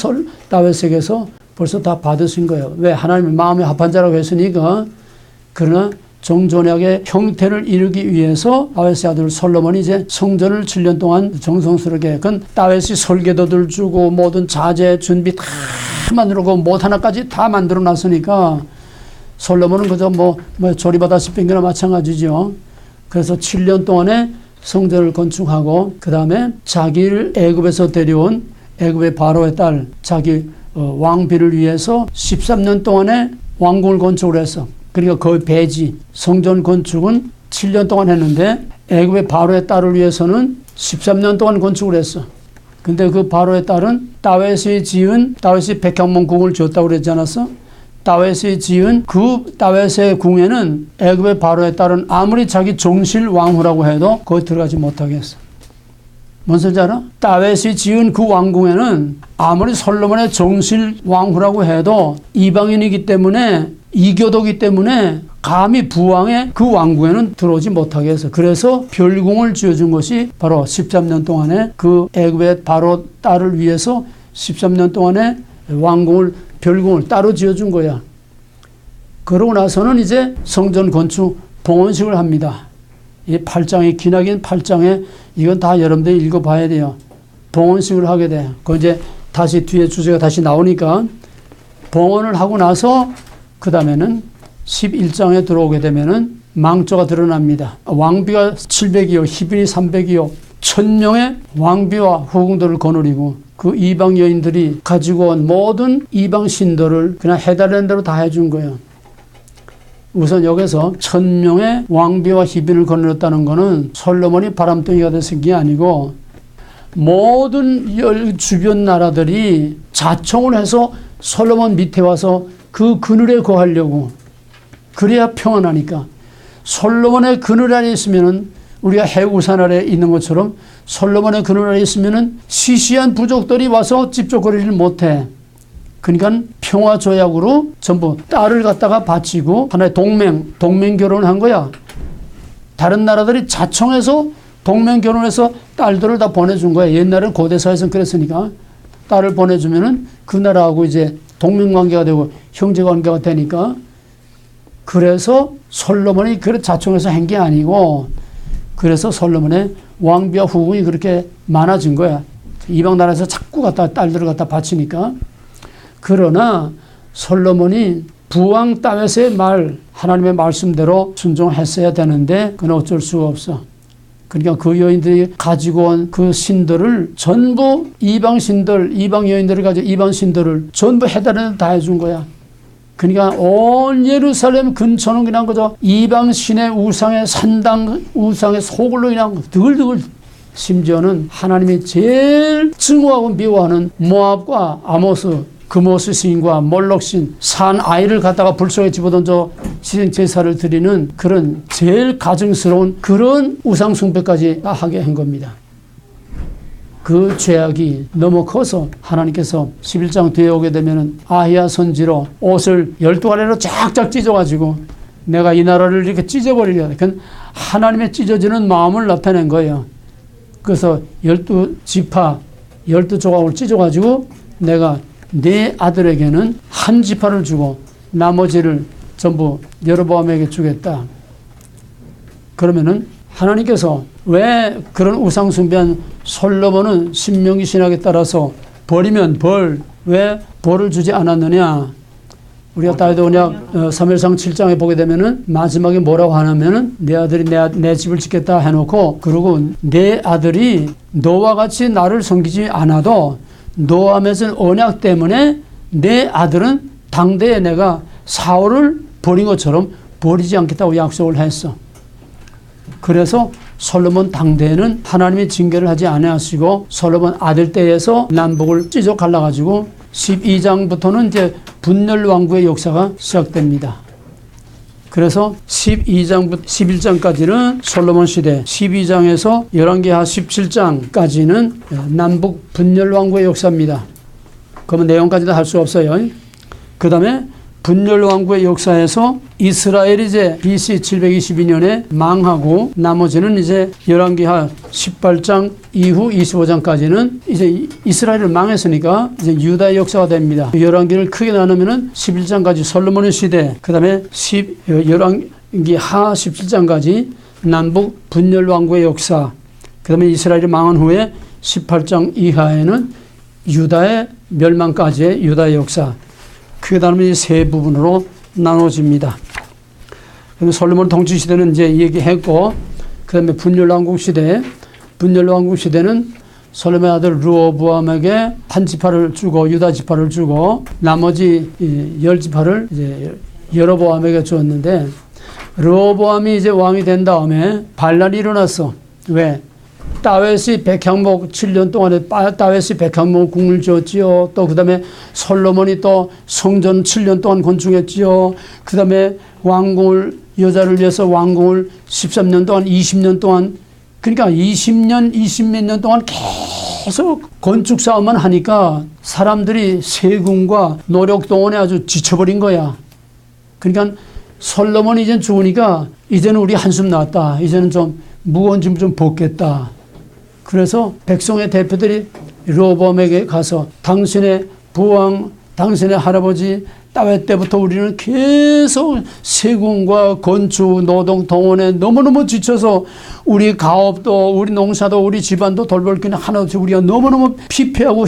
Speaker 1: 다윗에게서 벌써 다 받으신 거예요. 왜? 하나님의 마음에 합한 자라고 했으니까. 그러나 종전약의 형태를 이루기 위해서 다윗의 아들 솔로몬이 이제 성전을 7년 동안 정성스럽게, 그건 다윗이 설계도들 주고 모든 자재 준비 다 만들고 못 하나까지 다 만들어 놨으니까 솔로몬은 그저 뭐 조립하다시피 한 거나 마찬가지죠. 그래서 7년 동안에 성전을 건축하고 그 다음에 자기를 애굽에서 데려온 애굽의 바로의 딸 자기 왕비를 위해서 13년 동안에 왕궁을 건축을 했어. 그러니까 거의 배지. 성전 건축은 7년 동안 했는데 애굽의 바로의 딸을 위해서는 13년 동안 건축을 했어. 근데 그 바로의 딸은 다윗이 백향문 궁을 지었다고 그랬지 않았어? 다윗이 지은 그 다윗의 궁에는 애굽의 바로의 딸은 아무리 자기 종실 왕후라고 해도 거기 들어가지 못하게 했어. 뭔 소리인지 알아? 다윗이 지은 그 왕궁에는 아무리 솔로몬의 종실 왕후라고 해도 이방인이기 때문에, 이교도이기 때문에 감히 부왕의 그 왕궁에는 들어오지 못하게 해서, 그래서 별궁을 지어준 것이 바로 13년 동안에 그 애굽의 바로 딸을 위해서 13년 동안에 왕궁을, 별궁을 따로 지어준 거야. 그러고 나서는 이제 성전 건축 봉헌식을 합니다. 이 8장에, 기나긴 8장에 이건 다 여러분들이 읽어봐야 돼요. 봉헌식을 하게 돼. 그 이제 다시 뒤에 주제가 다시 나오니까 봉헌을 하고 나서 그 다음에는 11장에 들어오게 되면은 망조가 드러납니다. 왕비가 700이요, 희빈이 300이요, 1000명의 왕비와 후궁들을 거느리고 그 이방 여인들이 가지고 온 모든 이방 신들을 그냥 해달라는 대로 다 해준 거예요. 우선 여기서 1000명의 왕비와 희빈을 거느렸다는 것은 솔로몬이 바람둥이가 돼서 게 아니고 모든 주변 나라들이 자청을 해서 솔로몬 밑에 와서 그 그늘에 거하려고. 그래야 평안하니까. 솔로몬의 그늘 아래 있으면은 우리가 해우산 아래 있는 것처럼 솔로몬의 그늘 아래 있으면은 시시한 부족들이 와서 집적거리를 못해. 그러니까 평화 조약으로 전부 딸을 갖다가 바치고 하나의 동맹 결혼을 한 거야. 다른 나라들이 자청해서 동맹 결혼해서 딸들을 다 보내준 거야. 옛날에는 고대사에서는 그랬으니까 딸을 보내주면은 그 나라하고 이제 동맹 관계가 되고 형제 관계가 되니까. 그래서 솔로몬이 그래 자청해서 한 게 아니고, 그래서 솔로몬의 왕비와 후궁이 그렇게 많아진 거야. 이방 나라에서 자꾸 딸들을 갖다 바치니까. 그러나 솔로몬이 부왕 다윗의 말, 하나님의 말씀대로 순종했어야 되는데 그건 어쩔 수가 없어. 그러니까 그 여인들이 가지고 온 그 신들을 전부 이방 여인들을 가지고 이방 신들을 전부 해달라는 다 해준 거야. 그러니까 온 예루살렘 근처는 그냥 그저 이방 신의 우상의 산당, 우상의 소굴로 그냥 드글드글. 심지어는 하나님이 제일 증오하고 미워하는 모압과 아모스, 금오스 신과 몰록 신, 산 아이를 갖다가 불 속에 집어던져 제사를 드리는 그런 제일 가증스러운 그런 우상 숭배까지 하게 한 겁니다. 그 죄악이 너무 커서 하나님께서 11장 뒤에 오게 되면은 아히야 선지로 옷을 12가래로 쫙쫙 찢어가지고 내가 이 나라를 이렇게 찢어버리려. 그건 하나님의 찢어지는 마음을 나타낸 거예요. 그래서 12지파 12조각을 찢어가지고 내가 네 아들에게는 한 지파를 주고 나머지를 전부 여로보암에게 주겠다. 그러면은 하나님께서 왜 그런 우상 숭배한 솔로몬은 신명기 신학에 따라서 버리면 왜 벌을 주지 않았느냐? 우리가 다윗 언약 사무엘상 7장에 보게 되면은 마지막에 뭐라고 하냐면은 내 아들이 내 집을 짓겠다 해놓고, 그리고 내 아들이 너와 같이 나를 섬기지 않아도 너와 맺은 언약 때문에 내 아들은 당대에 내가 사울을 버린 것처럼 버리지 않겠다고 약속을 했어. 그래서 솔로몬 당대에는 하나님이 징계를 하지 아니하시고 솔로몬 아들 때에서 남북을 찢어 갈라가지고 12장부터는 이제 분열 왕국의 역사가 시작됩니다. 그래서 12장부터 11장까지는 솔로몬 시대, 12장에서 열왕기하 17장까지는 남북 분열 왕국의 역사입니다. 그러면 내용까지도 할 수 없어요. 그 다음에 분열 왕국의 역사에서 이스라엘이 이제 BC 722년에 망하고 나머지는 이제 열왕기하 18장 이후 25장까지는 이제 이스라엘을 망했으니까 이제 유다의 역사가 됩니다. 열왕기를 크게 나누면은 11장까지 솔로몬의 시대, 그다음에 열왕기하 17장까지 남북 분열 왕국의 역사, 그다음에 이스라엘이 망한 후에 18장 이하에는 유다의 멸망까지의 유다의 역사. 그 다음에 이 세 부분으로 나눠집니다. 그럼 솔로몬 통치 시대는 이제 얘기했고, 그 다음에 분열왕국 시대, 분열왕국 시대는 솔로몬의 아들 르호보암에게 한 지파를 주고 유다 지파를 주고 나머지 10지파를 이제 여로보암에게 주었는데, 르호보암이 이제 왕이 된 다음에 반란이 일어났어. 왜? 다윗이 백향목 7년 동안에 다윗이 백향목 궁을 지었지요. 또 그 다음에 솔로몬이 또 성전 7년 동안 건축했지요. 그 다음에 왕궁을 여자를 위해서 왕궁을 13년 동안 20년 동안 그러니까 20몇 년 동안 계속 건축 싸움만 하니까 사람들이 세금과 노력 동원에 아주 지쳐버린 거야. 그러니까 솔로몬이 이제 죽으니까 이제는 우리 한숨 났다. 이제는 좀 무거운 짐 좀 벗겠다. 그래서 백성의 대표들이 르호보암에게 가서 당신의 부왕, 당신의 할아버지 다윗 때부터 우리는 계속 세금과 건축, 노동, 동원에 너무너무 지쳐서 우리 가업도, 우리 농사도, 우리 집안도 돌볼 게 하나 없이 우리가 너무너무 피폐하고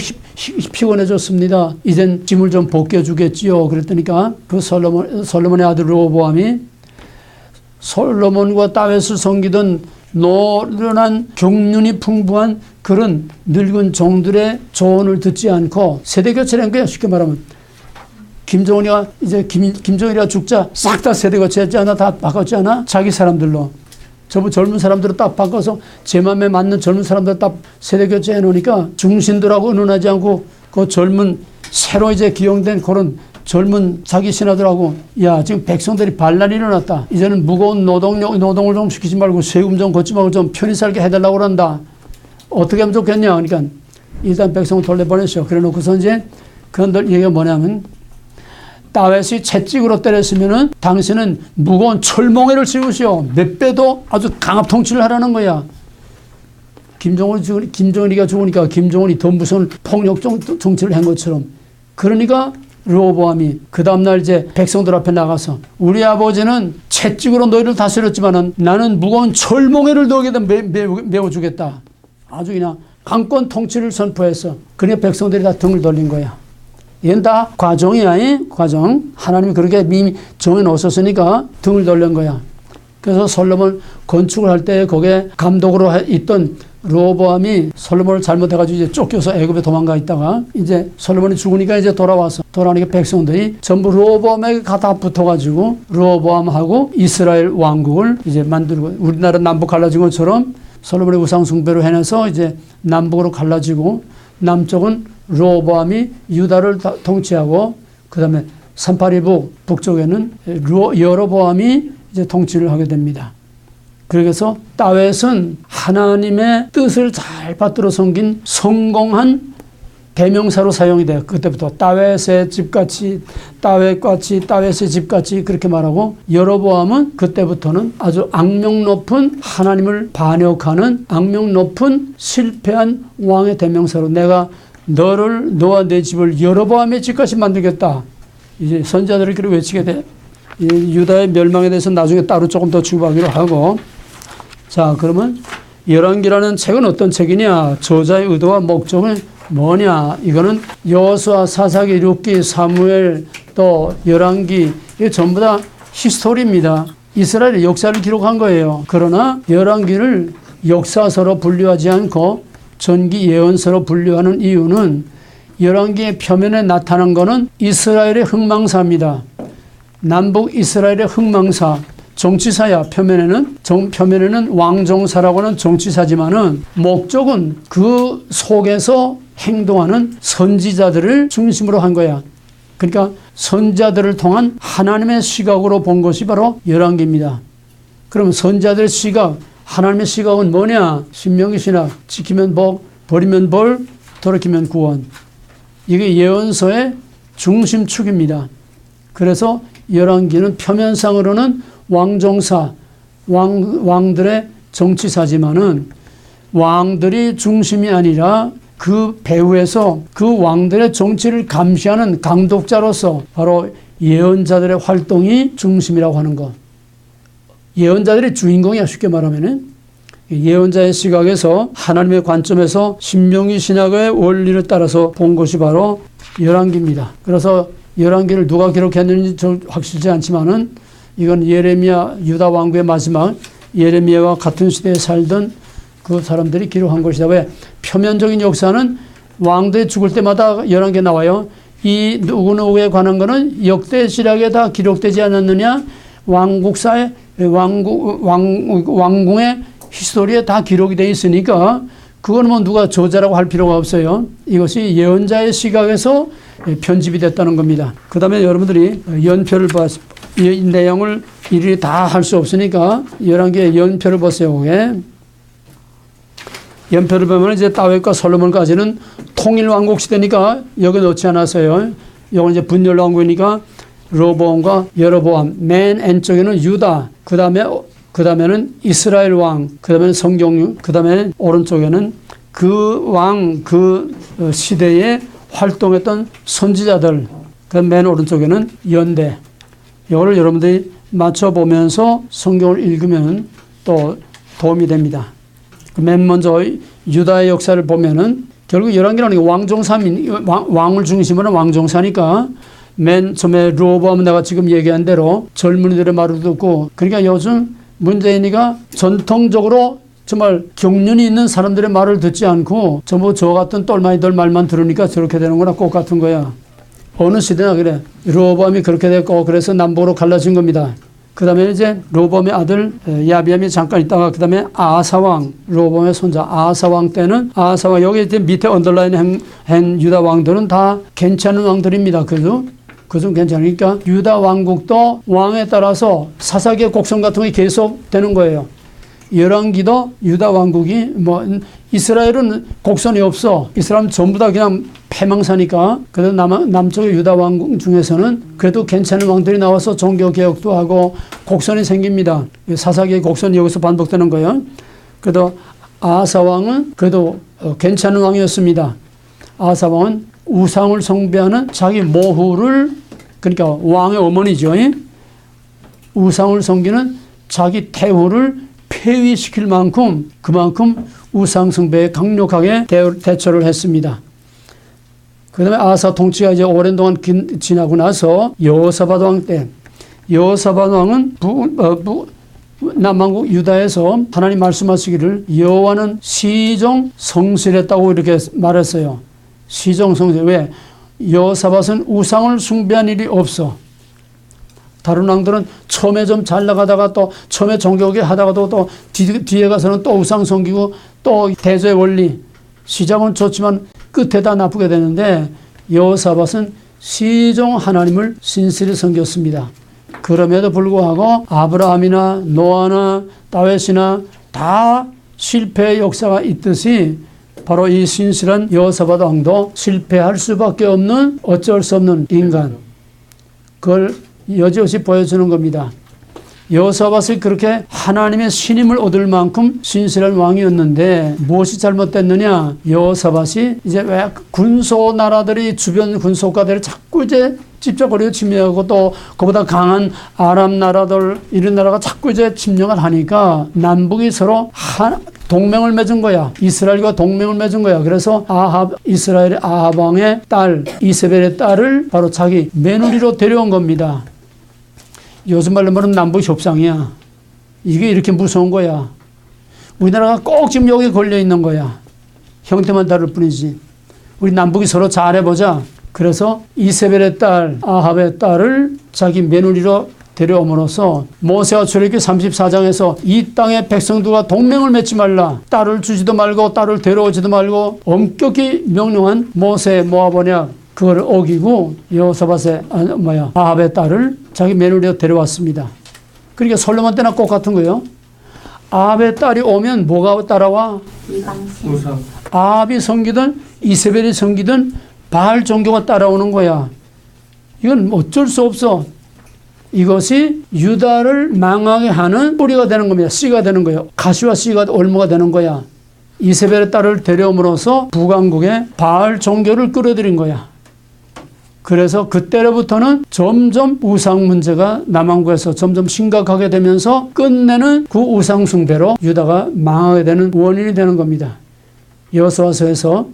Speaker 1: 피곤해졌습니다. 이젠 짐을 좀 벗겨주겠지요. 그랬더니까 그 솔로몬의 아들 르호보암이 솔로몬과 다윗을 섬기던 노련한 경륜이 풍부한 그런 늙은 종들의 조언을 듣지 않고 세대 교체를 한 거야. 쉽게 말하면 김정은이가 이제 김정일이가 죽자 싹 다 세대 교체했지 않아? 다 바꿨지 않아? 자기 사람들로. 저번 젊은 사람들을 딱 바꿔서 제 맘에 맞는 젊은 사람들 딱 세대 교체해 놓으니까 중신들하고 의논하지 않고 그 젊은 새로 이제 기용된 그런 젊은 자기 신하들하고 야 지금 백성들이 반란이 일어났다. 이제는 무거운 노동을 좀 시키지 말고 세금 좀 걷지 말고 좀 편히 살게 해달라고 그런다. 어떻게 하면 좋겠냐. 그러니까 일단 백성을 돌려보냈어요. 그래 놓고서 이제 그런들 얘기가 뭐냐면 다윗이 채찍으로 때렸으면은 당신은 무거운 철몽에를 씌우시오. 몇 배도 아주 강압 통치를 하라는 거야. 김정은이가 죽으니까 김정은이 더 무서운 폭력 정치를 한 것처럼. 그러니까 르호보암이 그 다음날 이제 백성들 앞에 나가서 우리 아버지는 채찍으로 너희를 다스렸지만은 나는 무거운 철몽에를 너에게다 메워주겠다. 아주 그냥 강권 통치를 선포해서 그러니까 백성들이 다 등을 돌린 거야. 이건 다 과정이야. 과정. 하나님이 그렇게 이미 정해놓으셨으니까 등을 돌린 거야. 그래서 솔로몬 건축을 할 때 거기에 감독으로 있던 르호보암이 솔로몬을 잘못해가지고 이제 쫓겨서 애굽에 도망가 있다가 이제 솔로몬이 죽으니까 이제 돌아오니까 백성들이 전부 르호보암에게 다 붙어가지고 르호보암하고 이스라엘 왕국을 이제 만들고 우리나라 남북 갈라진 것처럼 솔로몬의 우상 숭배로 해내서 이제 남북으로 갈라지고 남쪽은 르호보암이 유다를 통치하고 그 다음에 산파리북 북쪽에는 여로보암이 이제 통치를 하게 됩니다. 그래서 다윗은 하나님의 뜻을 잘 받들어 섬긴 성공한 대명사로 사용이 돼요. 그때부터 다윗의 집같이 다윗의 집같이 그렇게 말하고 여로보암은 그때부터는 아주 악명 높은 하나님을 반역하는 악명 높은 실패한 왕의 대명사로 내가 너와 내 집을 여로보암의 집같이 만들겠다. 이제 선자들이 그렇게 외치게 돼. 유다의 멸망에 대해서 나중에 따로 조금 더 주고하기로 하고 자 그러면 열왕기라는 책은 어떤 책이냐 저자의 의도와 목적은 뭐냐 이거는 여호수아 사사기 룻기 사무엘 또 열왕기 이게 전부 다 히스토리입니다. 이스라엘의 역사를 기록한 거예요. 그러나 열왕기를 역사서로 분류하지 않고 전기 예언서로 분류하는 이유는 열왕기의 표면에 나타난 것은 이스라엘의 흥망사입니다. 남북 이스라엘의 흥망사 정치사야. 표면에는 왕정사라고 하는 정치사지만은 목적은 그 속에서 행동하는 선지자들을 중심으로 한 거야. 그러니까 선지자들을 통한 하나님의 시각으로 본 것이 바로 열왕기입니다. 그럼 선지자들의 시각, 하나님의 시각은 뭐냐? 신명기 신학, 지키면 복, 버리면 벌, 돌이키면 구원. 이게 예언서의 중심축입니다. 그래서 열왕기는 표면상으로는 왕정사, 왕들의 정치사지만은 왕들이 중심이 아니라 그 배후에서 그 왕들의 정치를 감시하는 감독자로서 바로 예언자들의 활동이 중심이라고 하는 것. 예언자들이 주인공이야, 쉽게 말하면은. 예언자의 시각에서 하나님의 관점에서 신명기 신학의 원리를 따라서 본 것이 바로 열왕기입니다. 그래서 열왕기를 누가 기록했는지 저 확실치 않지만은 이건 예레미야, 유다 왕국의 마지막 예레미야와 같은 시대에 살던 그 사람들이 기록한 것이다. 왜? 표면적인 역사는 왕들이 죽을 때마다 열왕기에 나와요. 이 누구누구에 관한 거는 역대 신학에 다 기록되지 않았느냐? 왕국사의 왕궁의 히스토리에 다 기록이 되어 있으니까 그건 뭐 누가 저자라고 할 필요가 없어요. 이것이 예언자의 시각에서 편집이 됐다는 겁니다. 그 다음에 여러분들이 연표를 이 내용을 일일이 다 할 수 없으니까 열왕기의 연표를 보세요. 연표를 보면 이제 다윗과 솔로몬까지는 통일 왕국 시대니까 여기 넣지 않았어요. 이건 이제 분열 왕국이니까 로보암과 여로보암, 맨 왼쪽에는 유다, 그 다음에는 이스라엘 왕, 그 다음에는 성경, 그 다음에 오른쪽에는 그 왕, 그 시대에 활동했던 선지자들, 그 맨 오른쪽에는 연대. 이거를 여러분들이 맞춰보면서 성경을 읽으면 또 도움이 됩니다. 맨 먼저 유다의 역사를 보면은 결국 열왕기라는 게 왕을 중심으로 왕정사니까 맨 처음에 르호보암은 내가 지금 얘기한 대로 젊은이들의 말을 듣고, 그러니까 요즘 문재인이가 전통적으로 정말 경륜이 있는 사람들의 말을 듣지 않고 전부 저 같은 똘마이들 말만 들으니까 저렇게 되는 거나 똑같은 거야. 어느 시대나 그래. 르호보암이 그렇게 됐고 그래서 남북으로 갈라진 겁니다. 그 다음에 이제 르호보암의 아들 야비암이 잠깐 있다가 그 다음에 아하사왕, 르호보암의 손자 아하사왕 때는 아하사왕, 여기 이제 밑에 언더라인 한 유다 왕들은 다 괜찮은 왕들입니다. 그죠? 그좀 괜찮으니까 유다 왕국도 왕에 따라서 사사기의 곡성 같은 게 계속 되는 거예요. 열왕기도 유다 왕국이 뭐 이스라엘은 곡선이 없어. 이스라엘은 전부 다 그냥 패망사니까. 그래도 남쪽의 유다 왕국 중에서는 그래도 괜찮은 왕들이 나와서 종교 개혁도 하고 곡선이 생깁니다. 사사기의 곡선이 여기서 반복되는 거예요. 그래도 아하사 왕은 그래도 괜찮은 왕이었습니다. 아하사 왕은 우상을 숭배하는 자기 모후를, 그러니까 왕의 어머니죠. 우상을 섬기는 자기 태후를 폐위시킬 만큼 그만큼 우상 숭배에 강력하게 대처를 했습니다. 그 다음에 아하사 통치가 이제 오랜 동안 지나고 나서 여호사밧 왕 때, 여호사밧 왕은 남왕국 유다에서 하나님 말씀하시기를 여호와는 시종 성실했다고 이렇게 말했어요. 시종 성실. 왜? 여호사밧은 우상을 숭배한 일이 없어. 다른 왕들은 처음에 좀 잘 나가다가 또 처음에 종교개 하다가도 또 뒤에 가서는 또 우상 섬기고 또 대조의 원리. 시작은 좋지만 끝에다 나쁘게 되는데 여호사밧은 시종 하나님을 신실히 섬겼습니다. 그럼에도 불구하고 아브라함이나 노아나 다윗이나 다 실패의 역사가 있듯이 바로 이 신실한 여호사밧 왕도 실패할 수밖에 없는 어쩔 수 없는 인간. 그걸 여지없이 보여주는 겁니다. 여호사밧이 그렇게 하나님의 신임을 얻을 만큼 신실한 왕이었는데 무엇이 잘못됐느냐? 여호사밧이 이제 왜 군소 나라들이 주변 군소국가들을 자꾸 이제 집적거리고 침략하고 또 그보다 강한 아람 나라들 이런 나라가 자꾸 이제 침략을 하니까 남북이 서로 동맹을 맺은 거야. 이스라엘과 동맹을 맺은 거야. 그래서 이스라엘의 아합 왕의 딸 이세벨의 딸을 바로 자기 며느리로 데려온 겁니다. 요즘 말로 말하면 남북 협상이야. 이게 이렇게 무서운 거야. 우리나라가 꼭 지금 여기 걸려 있는 거야. 형태만 다를 뿐이지. 우리 남북이 서로 잘해보자. 그래서 이세벨의 딸 아합의 딸을 자기 며느리로 데려옴으로써 모세가 출애굽기 34장에서 이 땅의 백성들과 동맹을 맺지 말라, 딸을 주지도 말고 딸을 데려오지도 말고 엄격히 명령한 모세 모압 언약, 그걸 어기고 여호사밧의 아합의 딸을 자기 며느리로 데려왔습니다. 그러니까 솔로몬 때나 똑같은 거예요. 아합의 딸이 오면 뭐가 따라와?
Speaker 4: 우상.
Speaker 1: 아합이 섬기든 이세벨이 섬기든 바알 종교가 따라오는 거야. 이건 어쩔 수 없어. 이것이 유다를 망하게 하는 뿌리가 되는 겁니다. 씨가 되는 거예요. 가시와 씨가 올무가 되는 거야. 이세벨의 딸을 데려옴으로써 북왕국에 바알 종교를 끌어들인 거야. 그래서 그때로부터는 점점 우상 문제가 남왕국에서 점점 심각하게 되면서 끝내는 그 우상 숭배로 유다가 망하게 되는 원인이 되는 겁니다. 여호수아서에서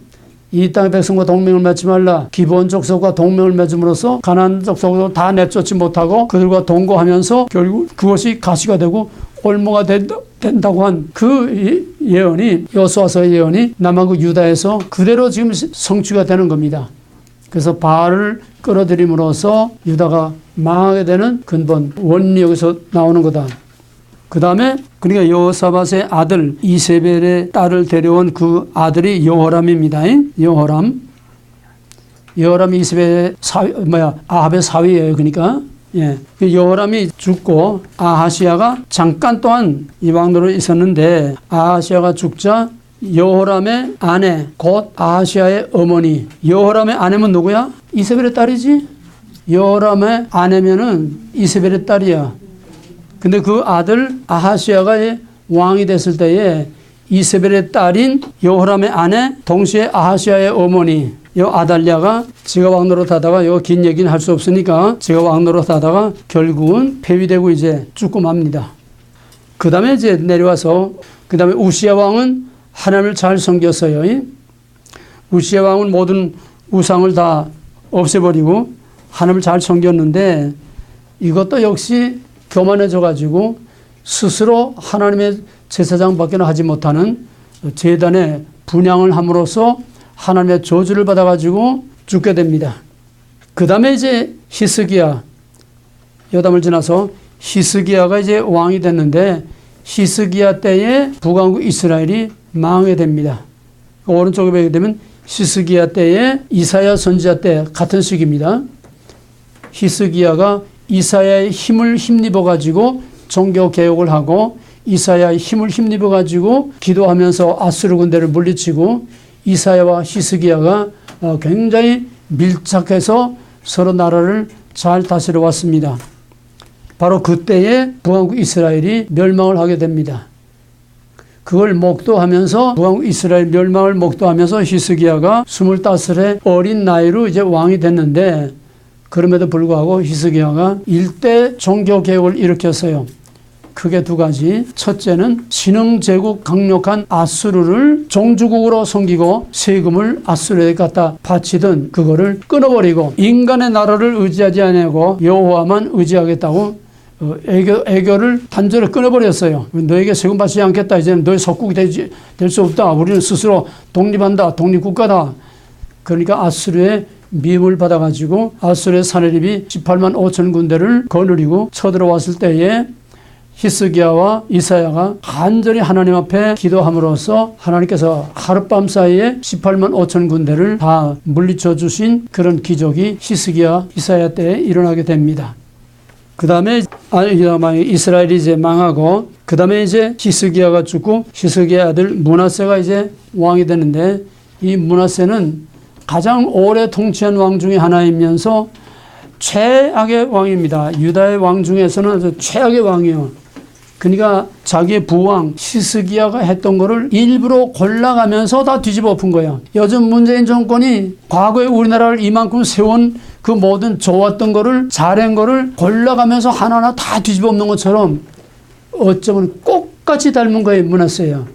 Speaker 1: 이 땅의 백성과 동맹을 맺지 말라, 기브온 족속과 동맹을 맺음으로써 가나안 족속을 다 내쫓지 못하고 그들과 동거하면서 결국 그것이 가시가 되고 올무가 된다고 한 그 예언이, 여호수아서의 예언이 남왕국 유다에서 그대로 지금 성취가 되는 겁니다. 그래서 바알을 끌어들임으로써 유다가 망하게 되는 근본 원인이 여기서 나오는 거다. 그 다음에 그러니까 여호사밧의 아들 이세벨의 딸을 데려온 그 아들이 여호람입니다. 여호람이 이세벨의 아합의 사위예요. 그러니까 여호람이 죽고 아하시아가 잠깐 동안 이 왕노릇에 있었는데, 아하시아가 죽자 여호람의 아내, 곧 아하시아의 어머니, 여호람의 아내면 누구야? 이세벨의 딸이지. 여호람의 아내면은 이세벨의 딸이야. 근데 그 아들 아하시아가 왕이 됐을 때에 이세벨의 딸인 여호람의 아내, 동시에 아하시아의 어머니 요 아달랴가 지가 왕노릇 하다가, 요 긴 얘기는 할 수 없으니까 지가 왕노릇 하다가 결국은 폐위되고 이제 죽고 맙니다. 그 다음에 이제 내려와서 그 다음에 우시야 왕은 하나님을 잘 섬겼어요. 우시야 왕은 모든 우상을 다 없애버리고 하나님을 잘 섬겼는데, 이것도 역시 교만해져 가지고 스스로 하나님의 제사장밖에 하지 못하는 제단에 분향을 함으로써 하나님의 저주를 받아 가지고 죽게 됩니다. 그 다음에 이제 히스기야, 요담을 지나서 히스기야가 이제 왕이 됐는데, 히스기야 때에 북왕국 이스라엘이 망하게 됩니다. 오른쪽에 보게 되면 히스기야 때에 이사야 선지자 때 같은 시기입니다. 히스기야가 이사야의 힘을 힘입어 가지고 종교 개혁을 하고, 이사야의 힘을 힘입어 가지고 기도하면서 아수르 군대를 물리치고, 이사야와 히스기야가 굉장히 밀착해서 서로 나라를 잘 다스려 왔습니다. 바로 그때에 북왕국 이스라엘이 멸망을 하게 됩니다. 그걸 목도하면서, 북왕국 이스라엘 멸망을 목도하면서 히스기야가 25세 어린 나이로 이제 왕이 됐는데, 그럼에도 불구하고 히스기야가 일대 종교 개혁을 일으켰어요. 크게 두 가지. 첫째는 신흥제국 강력한 아수르를 종주국으로 섬기고 세금을 아수르에 갖다 바치던 그거를 끊어버리고 인간의 나라를 의지하지 않고 여호와만 의지하겠다고 애교를 단절을 끊어버렸어요. 너에게 세금 바치지 않겠다. 이제는 너의 속국이 될 수 없다. 우리는 스스로 독립한다. 독립국가다. 그러니까 아수르의 미움을 받아가지고 아수르의 사내립이 18만 5천 군대를 거느리고 쳐들어왔을 때에 히스기야와 이사야가 간절히 하나님 앞에 기도함으로써 하나님께서 하룻밤 사이에 18만 5천 군대를 다 물리쳐 주신 그런 기적이 히스기야, 이사야 때에 일어나게 됩니다. 그 다음에 이스라엘이 이제 망하고, 그 다음에 이제 히스기야가 죽고 히스기야 아들 므낫세가 이제 왕이 되는데, 이 므낫세는 가장 오래 통치한 왕 중에 하나이면서 최악의 왕입니다. 유다의 왕 중에서는 아주 최악의 왕이에요. 그러니까 자기의 부왕 히스기야가 했던 거를 일부러 골라가면서 다 뒤집어 엎은 거예요. 요즘 문재인 정권이 과거에 우리나라를 이만큼 세운 그 모든 좋았던 거를, 잘한 거를 골라가면서 하나하나 다 뒤집어 엎는 것처럼 어쩌면 똑같이 닮은 거에 므낫세예요.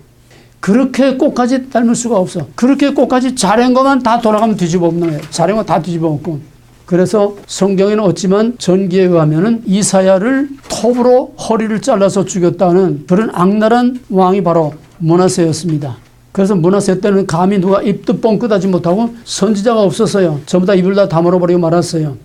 Speaker 1: 그렇게 꽃까지 닮을 수가 없어. 그렇게 꽃까지 잘한 것만 다 돌아가면 뒤집어 엎는 거예요. 잘한 거 다 뒤집어 엎고. 그래서 성경에는 없지만 전기에 의하면은 이사야를 톱으로 허리를 잘라서 죽였다는 그런 악랄한 왕이 바로 므낫세였습니다. 그래서 므낫세 때는 감히 누가 입도 뻥끗하지 못하고 선지자가 없었어요. 전부 다 입을 다 다물어버리고 말았어요.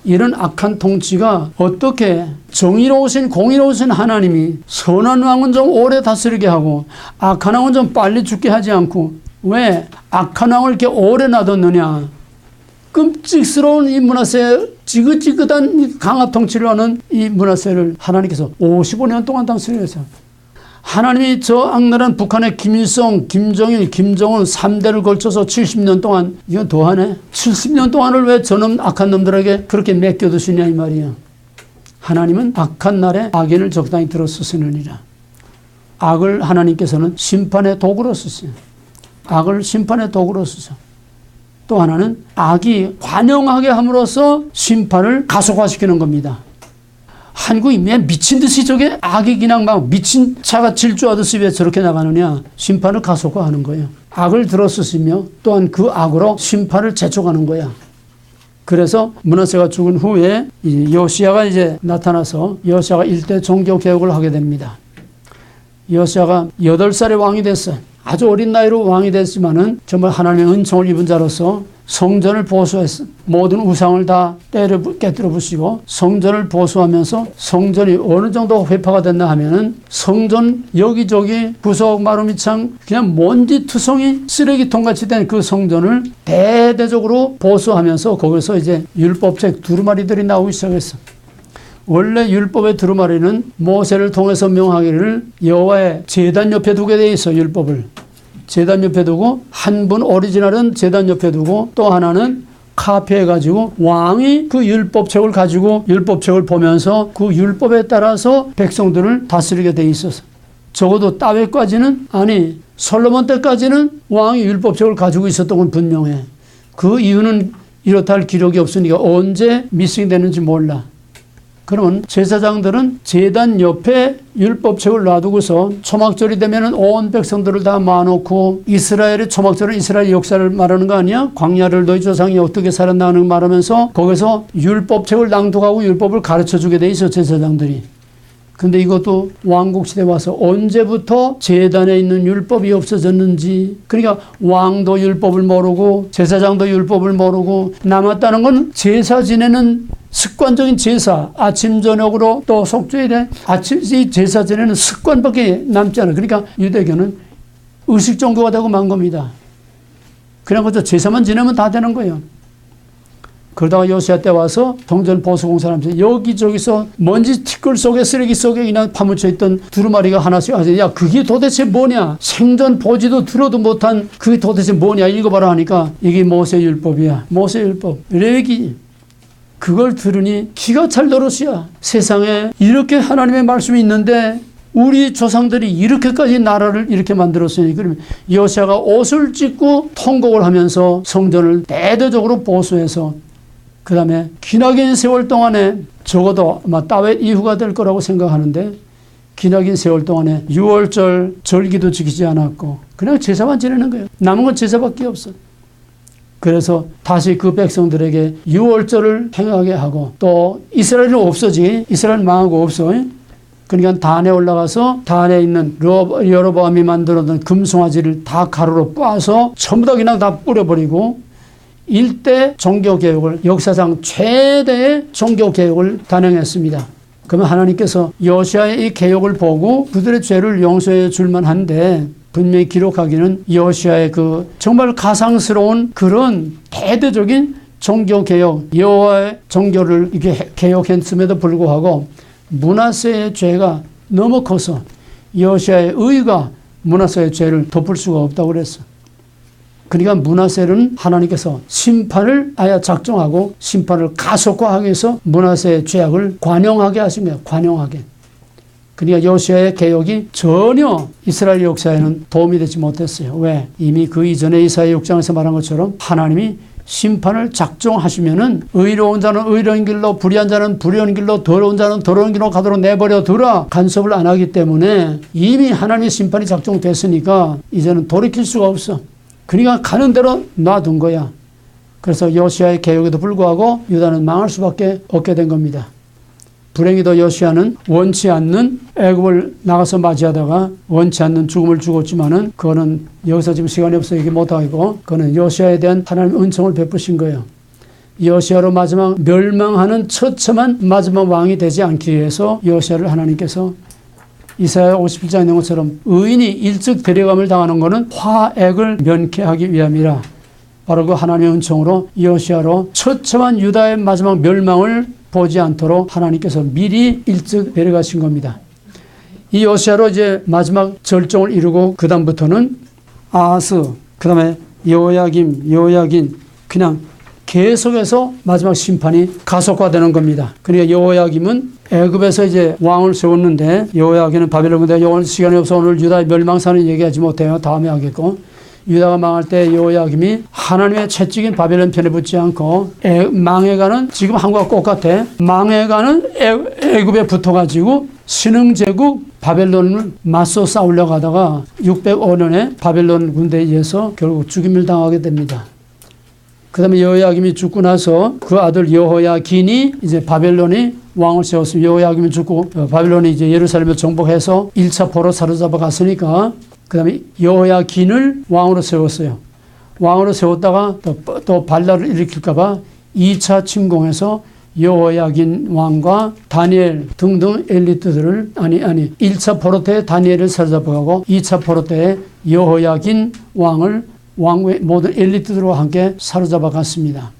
Speaker 1: 이런 악한 통치가 어떻게 정의로우신 공의로우신 하나님이 선한 왕은 좀 오래 다스리게 하고 악한 왕은 좀 빨리 죽게 하지 않고 왜 악한 왕을 이렇게 오래 놔뒀느냐. 끔찍스러운 이 므낫세, 지긋지긋한 강압 통치를 하는 이 므낫세를 하나님께서 55년 동안 다스리셨어요. 하나님이 저 악랄한 북한의 김일성, 김정일, 김정은 3대를 걸쳐서 70년 동안, 이건 더하네. 70년 동안을 왜 저놈 악한 놈들에게 그렇게 맡겨두시냐 이 말이야. 하나님은 악한 날에 악인을 적당히 들어 쓰시느니라. 악을 하나님께서는 심판의 도구로 쓰세요. 악을 심판의 도구로 쓰세요. 또 하나는 악이 관영하게 함으로써 심판을 가속화시키는 겁니다. 한국이 왜 미친 듯이 저게 악이 그냥 막 미친 차가 질주하듯이 왜 저렇게 나가느냐. 심판을 가속화하는 거예요. 악을 들어쓰시며 또한 그 악으로 심판을 재촉하는 거야. 그래서 므낫세가 죽은 후에 요시야가 이제 나타나서 요시야가 일대 종교개혁을 하게 됩니다. 요시야가 8살의 왕이 됐어요. 아주 어린 나이로 왕이 됐지만은 정말 하나님의 은총을 입은 자로서 성전을 보수했어. 모든 우상을 다 깨뜨려 부시고 성전을 보수하면서 성전이 어느 정도 회파가 됐나 하면은 성전 여기저기 구석 마루미창 그냥 먼지투성이 쓰레기통같이 된 그 성전을 대대적으로 보수하면서 거기서 이제 율법책 두루마리들이 나오기 시작했어. 원래 율법의 두루마리는 모세를 통해서 명하기를 여호와의 제단 옆에 두게 돼 있어. 율법을 제단 옆에 두고 한 분 오리지널은 제단 옆에 두고 또 하나는 카피해가지고 왕이 그 율법책을 가지고 율법책을 보면서 그 율법에 따라서 백성들을 다스리게 돼 있어서 적어도 다윗까지는 아니 솔로몬 때까지는 왕이 율법책을 가지고 있었던 건 분명해. 그 이유는 이렇다 할 기록이 없으니까 언제 미싱 되는지 몰라. 그러면 제사장들은 제단 옆에 율법책을 놔두고서 초막절이 되면 온 백성들을 다 모아놓고 이스라엘의 초막절은 이스라엘 역사를 말하는 거 아니야? 광야를 너희 조상이 어떻게 살았나는 말하면서 거기서 율법책을 낭독하고 율법을 가르쳐주게 돼 있어 제사장들이. 근데 이것도 왕국시대 와서 언제부터 제단에 있는 율법이 없어졌는지, 그러니까 왕도 율법을 모르고 제사장도 율법을 모르고 남았다는 건 제사 지내는 습관적인 제사, 아침 저녁으로 또 속죄일에 아침 이 제사 지내는 습관밖에 남지 않아. 그러니까 유대교는 의식 종교가 되고 만 겁니다. 그냥 그저 제사만 지내면 다 되는 거예요. 그러다가 요시야 때 와서 성전 보수 공사를 하면서 여기저기서 먼지 티끌 속에 쓰레기 속에 그냥 파묻혀 있던 두루마리가 하나씩 와서 야 그게 도대체 뭐냐, 생전 보지도 들어도 못한 그게 도대체 뭐냐 읽어봐라 하니까 이게 모세율법이야. 모세율법 레위기. 그걸 들으니 기가 찰 노릇이야. 세상에 이렇게 하나님의 말씀이 있는데 우리 조상들이 이렇게까지 나라를 이렇게 만들었으니, 그러면 요시야가 옷을 찢고 통곡을 하면서 성전을 대대적으로 보수해서 그 다음에 기나긴 세월 동안에 적어도 아마 다윗 이후가 될 거라고 생각하는데 기나긴 세월 동안에 6월절 절기도 지키지 않았고 그냥 제사만 지내는 거예요. 남은 건 제사밖에 없어. 그래서 다시 그 백성들에게 6월절을 행하게 하고 또 이스라엘은 없어지. 이스라엘 망하고 없어. 그러니까 단에 올라가서 단에 있는 여로보암이 만들어둔 금송아지를 다 가루로 빻아서 전부 다 그냥 다 뿌려버리고 일대 종교개혁을 역사상 최대의 종교개혁을 단행했습니다. 그러면 하나님께서 요시야의 이 개혁을 보고 그들의 죄를 용서해 줄만 한데 분명히 기록하기는 요시야의 그 정말 가상스러운 그런 대대적인 종교개혁, 여호와의 종교를 이렇게 개혁했음에도 불구하고 므낫세의 죄가 너무 커서 요시야의 의가 므낫세의 죄를 덮을 수가 없다고 그랬어. 그러니까 므낫세는 하나님께서 심판을 아예 작정하고 심판을 가속화하기 위해서 므낫세의 죄악을 관용하게 하시며 관용하게. 그러니까 요시야의 개혁이 전혀 이스라엘 역사에는 도움이 되지 못했어요. 왜? 이미 그 이전에 이사야 6장에서 말한 것처럼 하나님이 심판을 작정하시면은 의로운 자는 의로운 길로, 불의한 자는 불의한 길로, 더러운 자는 더러운 길로 가도록 내버려 두라. 간섭을 안 하기 때문에 이미 하나님의 심판이 작정됐으니까 이제는 돌이킬 수가 없어. 그러니까 가는 대로 놔둔 거야. 그래서 요시야의 개혁에도 불구하고 유다는 망할 수밖에 없게 된 겁니다. 불행히도 요시야는 원치 않는 애굽을 나가서 맞이하다가 원치 않는 죽음을 죽었지만은 그거는 여기서 지금 시간이 없어 얘기 못하고 그거는 요시야에 대한 하나님의 은총을 베푸신 거예요. 여호시아로 마지막 멸망하는 처참한 마지막 왕이 되지 않기 위해서 여호시아를 하나님께서 이사야 57장에 있는 것처럼 의인이 일찍 데려감을 당하는 것은 화액을 면케하기 위함이라. 바로 그 하나님의 은총으로 여호시아로 처참한 유다의 마지막 멸망을 보지 않도록 하나님께서 미리 일찍 데려가신 겁니다. 이 여호시아로 이제 마지막 절정을 이루고 그 다음부터는 아하스, 그 다음에 여호야김 그냥 계속해서 마지막 심판이 가속화되는 겁니다. 그러니까 여호야김은 애굽에서 이제 왕을 세웠는데 여호야김은 바벨론 군대 오늘 시간이 없어 오늘 유다의 멸망사는 얘기하지 못해요. 다음에 하겠고 유다가 망할 때 여호야김이 하나님의 채찍인 바벨론 편에 붙지 않고 망해가는 지금 한국과 똑같아. 망해가는 애굽에 붙어가지고 신흥제국 바벨론을 맞서 싸우려고 하다가 605년에 바벨론 군대에 의해서 결국 죽임을 당하게 됩니다. 그 다음에 여호야김이 죽고 나서 그 아들 여호야긴이 이제 바벨론이 왕을 세웠습니다. 여호야김이 죽고 바벨론이 이제 예루살렘을 정복해서 1차 포로 사로잡아 갔으니까 그 다음에 여호야긴을 왕으로 세웠어요. 왕으로 세웠다가 또 반란을 일으킬까봐 2차 침공해서 여호야긴 왕과 다니엘 등등 엘리트들을 1차 포로 때 다니엘을 사로잡아가고 2차 포로 때 여호야긴 왕의 모든 엘리트들과 함께 사로잡아 갔습니다.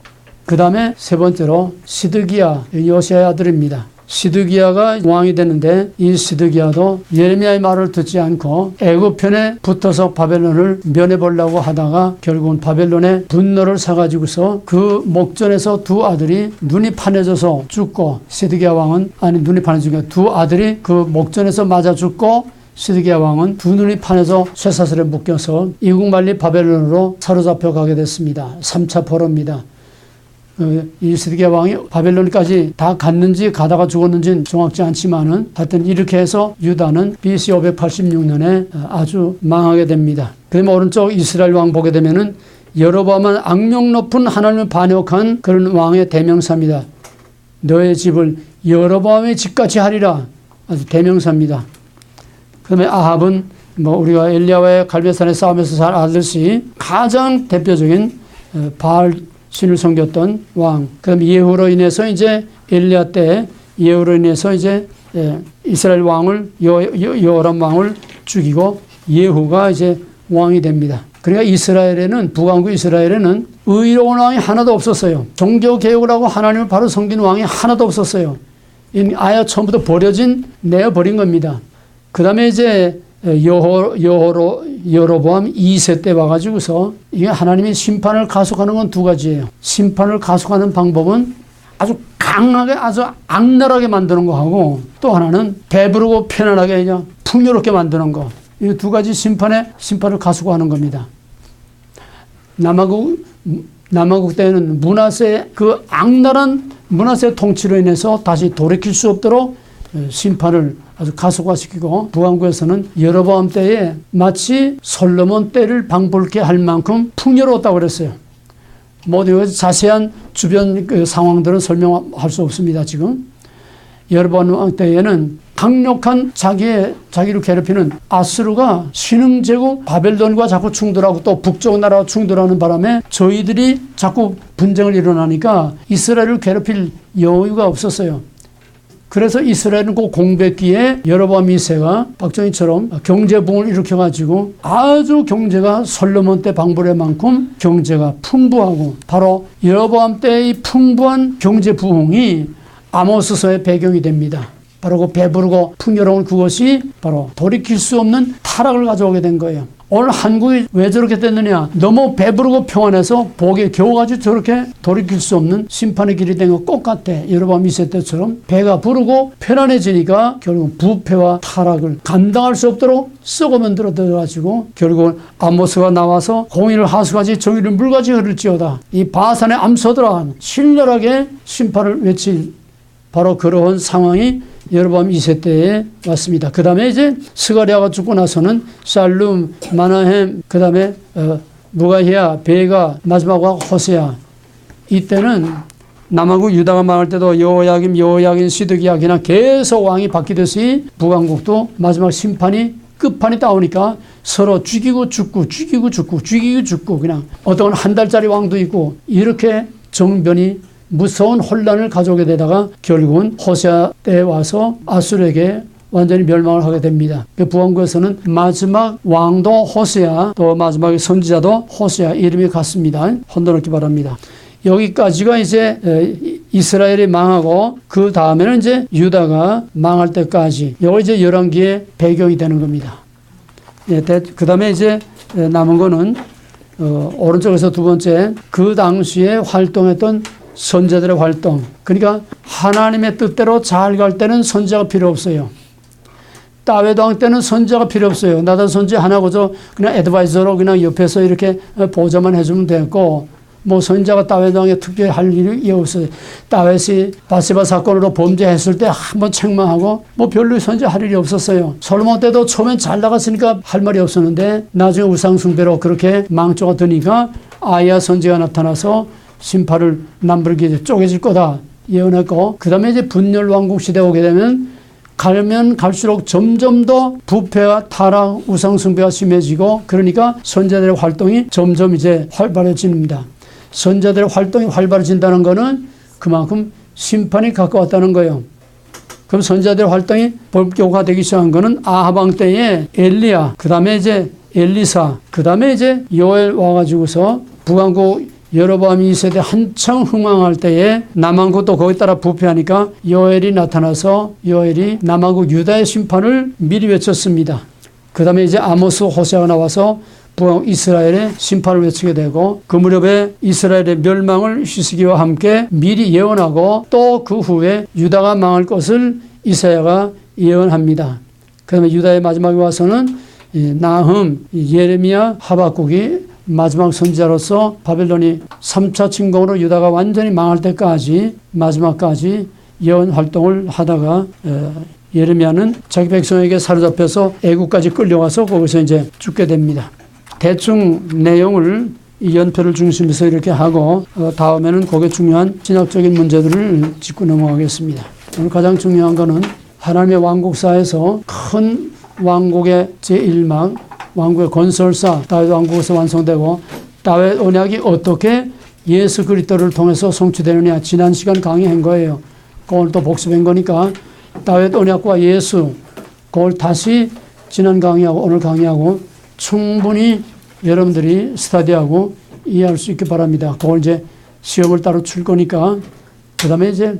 Speaker 1: 그 다음에 세 번째로 시드기야, 여호시아의 아들입니다. 시드기야가 왕이 되는데 이 시드기야도 예레미야의 말을 듣지 않고 애굽 편에 붙어서 바벨론을 면해보려고 하다가 결국은 바벨론의 분노를 사가지고서 그 목전에서 두 아들이 눈이 파내져서 죽고 시드기야 왕은 눈이 파내지고 두 아들이 그 목전에서 맞아 죽고 시드기야 왕은 두 눈이 파내서 쇠사슬에 묶여서 이국만리 바벨론으로 사로잡혀 가게 됐습니다. 3차 포로입니다. 이 시드기야 왕이 바벨론까지 다 갔는지 가다가 죽었는지는 정확치 않지만은 하여튼 이렇게 해서 유다는 BC 586년에 아주 망하게 됩니다. 그다음에 오른쪽 이스라엘 왕 보게 되면은 여로보암은 악명 높은 하나님을 반역한 그런 왕의 대명사입니다. 너의 집을 여로보암의 집같이 하리라. 아주 대명사입니다. 그 다음에 아합은 우리가 엘리야와의 갈멜산의 싸움에서 잘 알듯이 가장 대표적인 바알 신을 섬겼던 왕. 그 다음에 예후로 인해서 이제 엘리야 때 예후로 인해서 이제 이스라엘 왕을 여호람 왕을 죽이고 예후가 이제 왕이 됩니다. 그러니까 이스라엘에는 북왕국 이스라엘에는 의로운 왕이 하나도 없었어요. 종교 개혁을 하고 하나님을 바로 섬기는 왕이 하나도 없었어요. 아예 처음부터 내어버린 겁니다. 그 다음에 이제 여로보암 2세 때 와가지고서 이게 하나님이 심판을 가속하는 건 두 가지예요. 심판을 가속하는 방법은 아주 강하게 아주 악랄하게 만드는 거하고 또 하나는 배부르고 편안하게 그냥 풍요롭게 만드는 거. 이 두 가지 심판을 가속하는 겁니다. 남아국 때는 므낫세의 그 악랄한 므낫세의 통치로 인해서 다시 돌이킬 수 없도록 심판을 아주 가속화시키고 북왕국에서는 여로보암 때에 마치 솔로몬 때를 방불케 할 만큼 풍요로웠다고 그랬어요. 모두 자세한 주변 그 상황들은 설명할 수 없습니다. 지금 여로보암 때에는 강력한 자기를 괴롭히는 아수르가 신흥제국 바벨론과 자꾸 충돌하고 또 북쪽 나라와 충돌하는 바람에 저희들이 자꾸 분쟁을 일어나니까 이스라엘을 괴롭힐 여유가 없었어요. 그래서 이스라엘은 그 공백기에 여로보암 2세가 박정희처럼 경제붕을 일으켜가지고 아주 경제가 솔로몬 때 방불의 만큼 경제가 풍부하고 바로 여로보암 때의 풍부한 경제 부흥이 아모스서의 배경이 됩니다. 바로 그 배부르고 풍요로운 그것이 바로 돌이킬 수 없는 타락을 가져오게 된 거예요. 오늘 한국이 왜 저렇게 됐느냐? 너무 배부르고 평안해서 복에 겨워가지고 저렇게 돌이킬 수 없는 심판의 길이 된 거 똑같아. 여로보암 2세 때처럼 배가 부르고 편안해지니까 결국 부패와 타락을 감당할 수 없도록 썩어 만들어가지고 결국은 아모스가 나와서 공의를 하수하지 정의를 물같이 흐를지어다. 이 바산의 암소들아 신랄하게 심판을 외칠 바로 그러한 상황이 여로보암 2세 때에 왔습니다. 그 다음에 이제 스가랴가 죽고 나서는 살룸, 마나헴, 그 다음에 무가히야, 베가, 마지막으로 호세야. 이때는 남한국 유다가 망할 때도 여호야긴, 시드기야 그냥 계속 왕이 바뀌듯이 북왕국도 마지막 심판이 끝판이 따오니까 서로 죽이고 죽고 그냥 어떤 한 달짜리 왕도 있고 이렇게 정변이 무서운 혼란을 가져오게 되다가 결국은 호세아 때에 와서 아수르에게 완전히 멸망을 하게 됩니다. 부왕국에서는 마지막 왕도 호세아, 또 마지막 선지자도 호세아 이름이 같습니다. 혼돈없기 바랍니다. 여기까지가 이제 이스라엘이 망하고 그 다음에는 이제 유다가 망할 때까지 이거 이제 열왕기의 배경이 되는 겁니다. 그 다음에 이제 남은 거는 오른쪽에서 두 번째 그 당시에 활동했던 선지자들의 활동. 그러니까 하나님의 뜻대로 잘 갈 때는 선지자가 필요 없어요. 다윗 왕 때는 선지자가 필요 없어요. 나단 선지 하나고 그냥 애드바이저로 그냥 옆에서 이렇게 보좌만 해주면 되고 뭐 선지자가 다윗 왕에 특별히 할 일이 없어요. 다윗이 바세바 사건으로 범죄했을 때 한번 책망하고 뭐 별로 선지할 일이 없었어요. 솔로몬 때도 처음엔 잘 나갔으니까 할 말이 없었는데 나중에 우상숭배로 그렇게 망조가 드니까 아야 선지가 나타나서 심판을 남불기에 쪼개질 거다 예언했고 그 다음에 이제 분열왕국 시대 오게 되면 가면 갈수록 점점 더 부패와 타락, 우상숭배가 심해지고 그러니까 선지자들의 활동이 점점 이제 활발해집니다. 선지자들의 활동이 활발해진다는 것은 그만큼 심판이 가까웠다는 거예요. 그럼 선지자들의 활동이 본격화되기 시작한 것은 아합 왕 때에 엘리야, 그 다음에 이제 엘리사, 그 다음에 이제 요엘 와가지고서 북왕국 여로보암 2세대 한창 흥망할 때에 남왕국도 거기 따라 부패하니까 요엘이 나타나서 요엘이 남왕국 유다의 심판을 미리 외쳤습니다. 그 다음에 이제 아모스 호세아가 나와서 북왕국 이스라엘의 심판을 외치게 되고 그 무렵에 이스라엘의 멸망을 히스기야와 함께 미리 예언하고 또 그 후에 유다가 망할 것을 이사야가 예언합니다. 그 다음에 유다의 마지막에 와서는 나흠, 예레미야, 하박국이 마지막 선지자로서 바벨론이 3차 침공으로 유다가 완전히 망할 때까지 마지막까지 예언 활동을 하다가 예레미야는 자기 백성에게 사로잡혀서 애국까지 끌려가서 거기서 이제 죽게 됩니다. 대충 내용을 이 연표를 중심에서 이렇게 하고 다음에는 거기에 중요한 신학적인 문제들을 짚고 넘어가겠습니다. 오늘 가장 중요한 것은 하나님의 왕국사에서 큰 왕국의 제1막 왕국의 건설사 다윗 왕국에서 완성되고 다윗 언약이 어떻게 예수 그리스도를 통해서 성취되느냐 지난 시간 강의한 거예요. 그걸 또 복습한 거니까 다윗 언약과 예수 그걸 다시 지난 강의하고 오늘 강의하고 충분히 여러분들이 스터디하고 이해할 수 있기 바랍니다. 그걸 이제 시험을 따로 칠 거니까 그 다음에 이제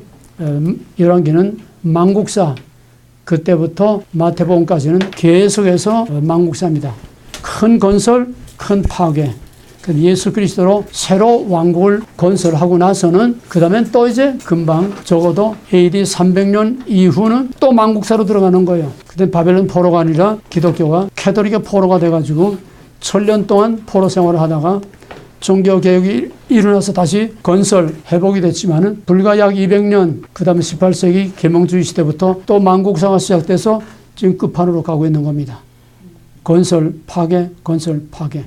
Speaker 1: 열왕기는 망국사 그때부터 마태복음까지는 계속해서 망국사입니다. 큰 건설, 큰 파괴. 예수 그리스도로 새로 왕국을 건설하고 나서는 그 다음엔 또 이제 금방 적어도 AD 300년 이후는 또 망국사로 들어가는 거예요. 그때 바벨론 포로가 아니라 기독교가 캐톨릭의 포로가 돼가지고 1000년 동안 포로 생활을 하다가 종교개혁이 일어나서 다시 건설, 회복이 됐지만은 불과 약 200년, 그 다음에 18세기 계몽주의 시대부터 또 망국사가 시작돼서 지금 끝판으로 가고 있는 겁니다. 건설, 파괴, 건설, 파괴.